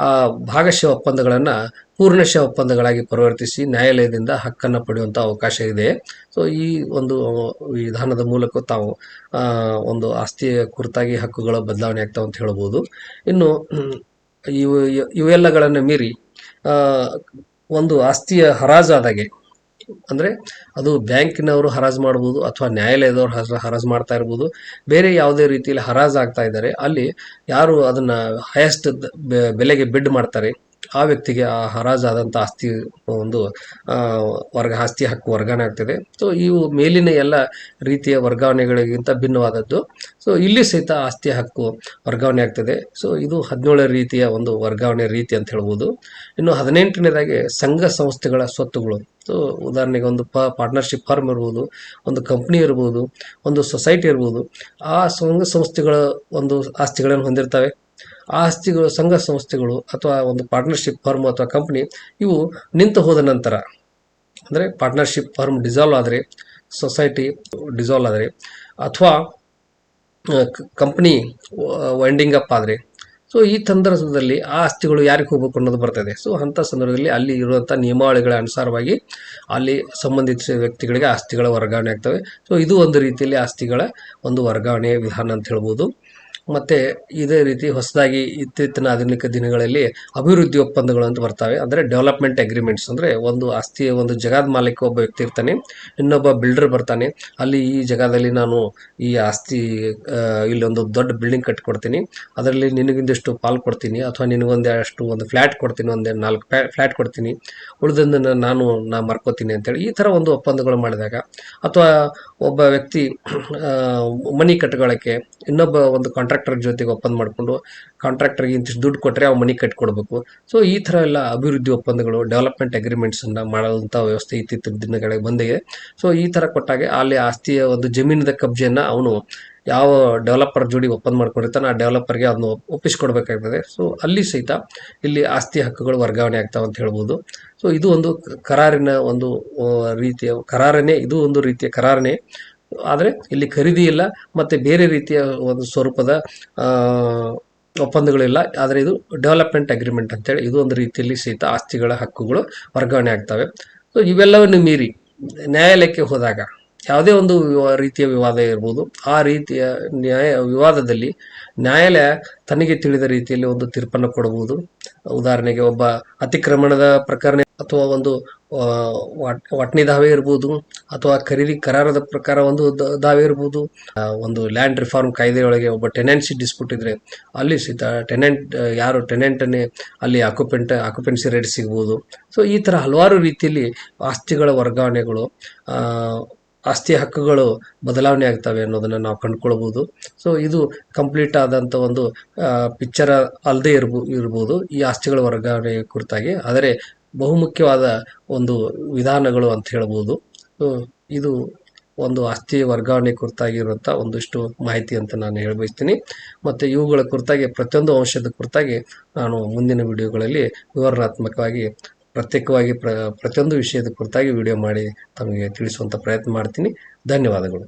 ಆ ಭಾಗಶಃ ಒಪ್ಪಂದಗಳನ್ನು ಪೂರ್ಣಶಃ ಒಪ್ಪಂದಗಳಾಗಿ ಪರಿವರ್ತಿಸಿ ನ್ಯಾಯಾಲಯದಿಂದ ಹಕ್ಕನ್ನು ಪಡೆಯುವಂಥ ಅವಕಾಶ ಇದೆ. ಸೊ ಈ ಒಂದು ವಿಧಾನದ ಮೂಲಕ ತಾವು ಒಂದು ಆಸ್ತಿಯ ಕುರಿತಾಗಿ ಹಕ್ಕುಗಳ ಬದಲಾವಣೆ ಆಗ್ತಾವೆ ಅಂತ ಹೇಳ್ಬೋದು. ಇನ್ನು ಇವೆಲ್ಲಗಳನ್ನು ಮೀರಿ ಒಂದು ಆಸ್ತಿಯ ಹರಾಜಾದಾಗೆ ಅಂದರೆ ಅದು ಬ್ಯಾಂಕಿನವರು ಹರಾಜು ಮಾಡ್ಬೋದು ಅಥವಾ ನ್ಯಾಯಾಲಯದವರು ಹರಾಜು ಮಾಡ್ತಾ ಇರ್ಬೋದು. ಬೇರೆ ಯಾವುದೇ ರೀತಿಯಲ್ಲಿ ಹರಾಜು ಆಗ್ತಾ ಇದ್ದಾರೆ ಅಲ್ಲಿ ಯಾರು ಅದನ್ನು ಹೈಯೆಸ್ಟ್ ಬೆಲೆಗೆ ಬಿಡ್ ಮಾಡ್ತಾರೆ ಆ ವ್ಯಕ್ತಿಗೆ ಆ ಹರಾಜಾದಂಥ ಆಸ್ತಿ ಒಂದು ಆಸ್ತಿ ಹಕ್ಕು ವರ್ಗಾವಣೆ ಆಗ್ತದೆ. ಸೊ ಇವು ಮೇಲಿನ ಎಲ್ಲ ರೀತಿಯ ವರ್ಗಾವಣೆಗಳಿಗಿಂತ ಭಿನ್ನವಾದದ್ದು. ಸೊ ಇಲ್ಲಿ ಸಹಿತ ಆಸ್ತಿ ಹಕ್ಕು ವರ್ಗಾವಣೆ ಆಗ್ತದೆ. ಸೊ ಇದು 17 ರೀತಿಯ ಒಂದು ವರ್ಗಾವಣೆ ರೀತಿ ಅಂತ ಹೇಳ್ಬೋದು. ಇನ್ನು 18ನೇದಾಗಿ ಸಂಘ ಸಂಸ್ಥೆಗಳ ಸ್ವತ್ತುಗಳು. ಸೊ ಉದಾಹರಣೆಗೆ ಒಂದು ಪಾರ್ಟ್ನರ್ಶಿಪ್ ಫರ್ಮ್ ಇರ್ಬೋದು, ಒಂದು ಕಂಪ್ನಿ ಇರ್ಬೋದು, ಒಂದು ಸೊಸೈಟಿ ಇರ್ಬೋದು. ಆ ಸಂಘ ಸಂಸ್ಥೆಗಳ ಒಂದು ಆಸ್ತಿಗಳನ್ನು ಹೊಂದಿರ್ತವೆ. ಆ ಆಸ್ತಿಗಳು ಸಂಘ ಸಂಸ್ಥೆಗಳು ಅಥವಾ ಒಂದು ಪಾರ್ಟ್ನರ್ಶಿಪ್ ಫರ್ಮ್ ಅಥವಾ ಕಂಪ್ನಿ ಇವು ನಿಂತು ಹೋದ ನಂತರ, ಅಂದರೆ ಪಾರ್ಟ್ನರ್ಶಿಪ್ ಫರ್ಮ್ ಡಿಸಾಲ್ವ್ ಆದರೆ, ಸೊಸೈಟಿ ಡಿಸಾಲ್ವ್ ಆದರೆ ಅಥವಾ ಕಂಪ್ನಿ ವೈಂಡಿಂಗ್ ಅಪ್ ಆದರೆ, ಸೊ ಈ ಸಂದರ್ಭದಲ್ಲಿ ಆ ಆಸ್ತಿಗಳು ಯಾರಿಗೆ ಹೋಗಬೇಕು ಅನ್ನೋದು ಬರ್ತದೆ. ಸೊ ಅಂಥ ಸಂದರ್ಭದಲ್ಲಿ ಅಲ್ಲಿ ಇರುವಂಥ ನಿಯಮಾವಳಿಗಳ ಅನುಸಾರವಾಗಿ ಅಲ್ಲಿ ಸಂಬಂಧಿತ ವ್ಯಕ್ತಿಗಳಿಗೆ ಆಸ್ತಿಗಳ ವರ್ಗಾವಣೆ ಆಗ್ತವೆ. ಸೊ ಇದು ಒಂದು ರೀತಿಯಲ್ಲಿ ಆಸ್ತಿಗಳ ಒಂದು ವರ್ಗಾವಣೆಯ ವಿಧಾನ ಅಂತ ಹೇಳ್ಬೋದು. ಮತ್ತು ಇದೇ ರೀತಿ ಹೊಸದಾಗಿ ಇತ್ತೀಚಿನ ಆಧುನಿಕ ದಿನಗಳಲ್ಲಿ ಅಭಿವೃದ್ಧಿ ಒಪ್ಪಂದಗಳು ಅಂತ ಬರ್ತವೆ. ಅಂದರೆ ಡೆವಲಪ್ಮೆಂಟ್ ಅಗ್ರಿಮೆಂಟ್ಸ್. ಅಂದರೆ ಒಂದು ಆಸ್ತಿಯ ಒಂದು ಜಗದ ಮಾಲೀಕ ಒಬ್ಬ ವ್ಯಕ್ತಿ ಇರ್ತಾನೆ, ಇನ್ನೊಬ್ಬ ಬಿಲ್ಡರ್ ಬರ್ತಾನೆ. ಅಲ್ಲಿ ಈ ಜಾಗದಲ್ಲಿ ನಾನು ಈ ಆಸ್ತಿ ಇಲ್ಲೊಂದು ದೊಡ್ಡ ಬಿಲ್ಡಿಂಗ್ ಕಟ್ಟಿಕೊಡ್ತೀನಿ, ಅದರಲ್ಲಿ ನಿನಗೊಂದಿಷ್ಟು ಪಾಲು ಕೊಡ್ತೀನಿ, ಅಥವಾ ನಿನಗೊಂದಷ್ಟು ಒಂದು ಫ್ಲ್ಯಾಟ್ ಕೊಡ್ತೀನಿ, 4 ಫ್ಲ್ಯಾಟ್ ಕೊಡ್ತೀನಿ, ಉಳಿದನ್ನು ನಾ ಮರ್ಕೋತೀನಿ ಅಂತೇಳಿ ಈ ಥರ ಒಂದು ಒಪ್ಪಂದಗಳು ಮಾಡಿದಾಗ, ಅಥವಾ ಒಬ್ಬ ವ್ಯಕ್ತಿ ಮನಿ ಕಟ್ಕೊಳ್ಳೋಕ್ಕೆ ಇನ್ನೊಬ್ಬ ಒಂದು ಕಾಂಟ್ರಾಕ್ಟರ್ ಜೊತೆಗೆ ಒಪ್ಪಂದ ಮಾಡಿಕೊಂಡು ಕಾಂಟ್ರಾಕ್ಟರ್ಗೆ ಇಂತಿಷ್ಟು ದುಡ್ಡು ಕೊಟ್ಟರೆ ಅವು ಮನಿ ಕಟ್ಕೊಡ್ಬೇಕು. ಸೊ ಈ ಥರ ಎಲ್ಲ ಅಭಿವೃದ್ಧಿ ಒಪ್ಪಂದಗಳು, ಡೆವಲಪ್ಮೆಂಟ್ ಅಗ್ರಿಮೆಂಟ್ಸನ್ನು ಮಾಡೋಂಥ ವ್ಯವಸ್ಥೆ ಇತ್ತೀಚಿನ ದಿನಗಳಿಗೆ ಬಂದಿದೆ. ಸೊ ಈ ಥರ ಕೊಟ್ಟಾಗ ಅಲ್ಲಿ ಆಸ್ತಿಯ ಒಂದು ಜಮೀನಿನ ಕಬ್ಜೆಯನ್ನು ಅವನು ಯಾವ ಡೆವಲಪರ್ ಜೋಡಿ ಒಪ್ಪಂದ ಮಾಡ್ಕೊಂಡಿರ್ತಾನೆ ಆ ಡೆವಲಪರ್ಗೆ ಅದನ್ನು ಒಪ್ಪಿಸ್ಕೊಡ್ಬೇಕಾಗ್ತದೆ. ಸೊ ಅಲ್ಲಿ ಸಹಿತ ಇಲ್ಲಿ ಆಸ್ತಿ ಹಕ್ಕುಗಳು ವರ್ಗಾವಣೆ ಆಗ್ತಾವೆ ಅಂತ ಹೇಳ್ಬೋದು. ಸೊ ಇದು ಒಂದು ಕರಾರಿನ ಒಂದು ರೀತಿಯ ಕರಾರನೇ, ಇದು ಒಂದು ರೀತಿಯ ಕರಾರನೇ. ಆದರೆ ಇಲ್ಲಿ ಖರೀದಿ ಇಲ್ಲ ಮತ್ತು ಬೇರೆ ರೀತಿಯ ಒಂದು ಸ್ವರೂಪದ ಒಪ್ಪಂದಗಳಿಲ್ಲ. ಆದರೆ ಇದು ಡೆವಲಪ್ಮೆಂಟ್ ಅಗ್ರಿಮೆಂಟ್ ಅಂತೇಳಿ ಇದು ಒಂದು ರೀತಿಯಲ್ಲಿ ಸಹಿತ ಆಸ್ತಿಗಳ ಹಕ್ಕುಗಳು ವರ್ಗಾವಣೆ ಆಗ್ತವೆ. ಸೊ ಇವೆಲ್ಲವನ್ನು ಮೀರಿ ನ್ಯಾಯಾಲಯಕ್ಕೆ ಹೋದಾಗ ಯಾವುದೇ ಒಂದು ರೀತಿಯ ವಿವಾದ ಇರ್ಬೋದು, ಆ ರೀತಿಯ ವಿವಾದದಲ್ಲಿ ನ್ಯಾಯಾಲಯ ತನಗೆ ತಿಳಿದ ರೀತಿಯಲ್ಲಿ ಒಂದು ತೀರ್ಪನ್ನು ಕೊಡಬಹುದು. ಉದಾಹರಣೆಗೆ ಒಬ್ಬ ಅತಿಕ್ರಮಣದ ಪ್ರಕರಣ ಅಥವಾ ಒಂದು ವಾಟ್ನಿ ದಾವೆ ಇರ್ಬೋದು, ಅಥವಾ ಖರೀದಿ ಕರಾರದ ಪ್ರಕಾರ ಒಂದು ದಾವೆ ಇರ್ಬೋದು, ಒಂದು ಲ್ಯಾಂಡ್ ರಿಫಾರ್ಮ್ ಕಾಯ್ದೆಯೊಳಗೆ ಒಬ್ಬ ಟೆನೆನ್ಸಿ ಡಿಸ್ಪ್ಯೂಟ್ ಇದ್ರೆ ಅಲ್ಲಿ ಸಹಿತ ಯಾರು ಟೆನೆಂಟನ್ನೇ ಅಲ್ಲಿ ಆಕ್ಯುಪೆನ್ಸಿ ರೇಟ್ ಸಿಗ್ಬೋದು. ಸೊ ಈ ಥರ ಹಲವಾರು ರೀತಿಯಲ್ಲಿ ಆಸ್ತಿಗಳ ವರ್ಗಾವಣೆಗಳು, ಆಸ್ತಿ ಹಕ್ಕುಗಳು ಬದಲಾವಣೆ ಆಗ್ತವೆ ಅನ್ನೋದನ್ನು ನಾವು ಕಂಡುಕೊಳ್ಬೋದು. ಸೊ ಇದು ಕಂಪ್ಲೀಟ್ ಆದಂಥ ಒಂದು ಪಿಕ್ಚರ್ ಅಲ್ಲದೆ ಇರ್ಬೋದು ಈ ಆಸ್ತಿಗಳ ವರ್ಗಾವಣೆ ಕುರಿತಾಗಿ. ಆದರೆ ಬಹುಮುಖ್ಯವಾದ ಒಂದು ವಿಧಾನಗಳು ಅಂತ ಹೇಳ್ಬೋದು. ಸೊ ಇದು ಒಂದು ಆಸ್ತಿ ವರ್ಗಾವಣೆ ಕುರಿತಾಗಿರುವಂಥ ಒಂದಿಷ್ಟು ಮಾಹಿತಿ ಅಂತ ನಾನು ಹೇಳಬಯಸ್ತೀನಿ. ಮತ್ತು ಇವುಗಳ ಕುರಿತಾಗಿ ಪ್ರತಿಯೊಂದು ಅಂಶದ ಕುರಿತಾಗಿ ನಾನು ಮುಂದಿನ ವಿಡಿಯೋಗಳಲ್ಲಿ ವಿವರಣಾತ್ಮಕವಾಗಿ ಪ್ರತ್ಯೇಕವಾಗಿ ಪ್ರತಿಯೊಂದು ವಿಷಯದ ಕುರಿತಾಗಿ ವಿಡಿಯೋ ಮಾಡಿ ತಮಗೆ ತಿಳಿಸುವಂಥ ಪ್ರಯತ್ನ ಮಾಡ್ತೀನಿ. ಧನ್ಯವಾದಗಳು.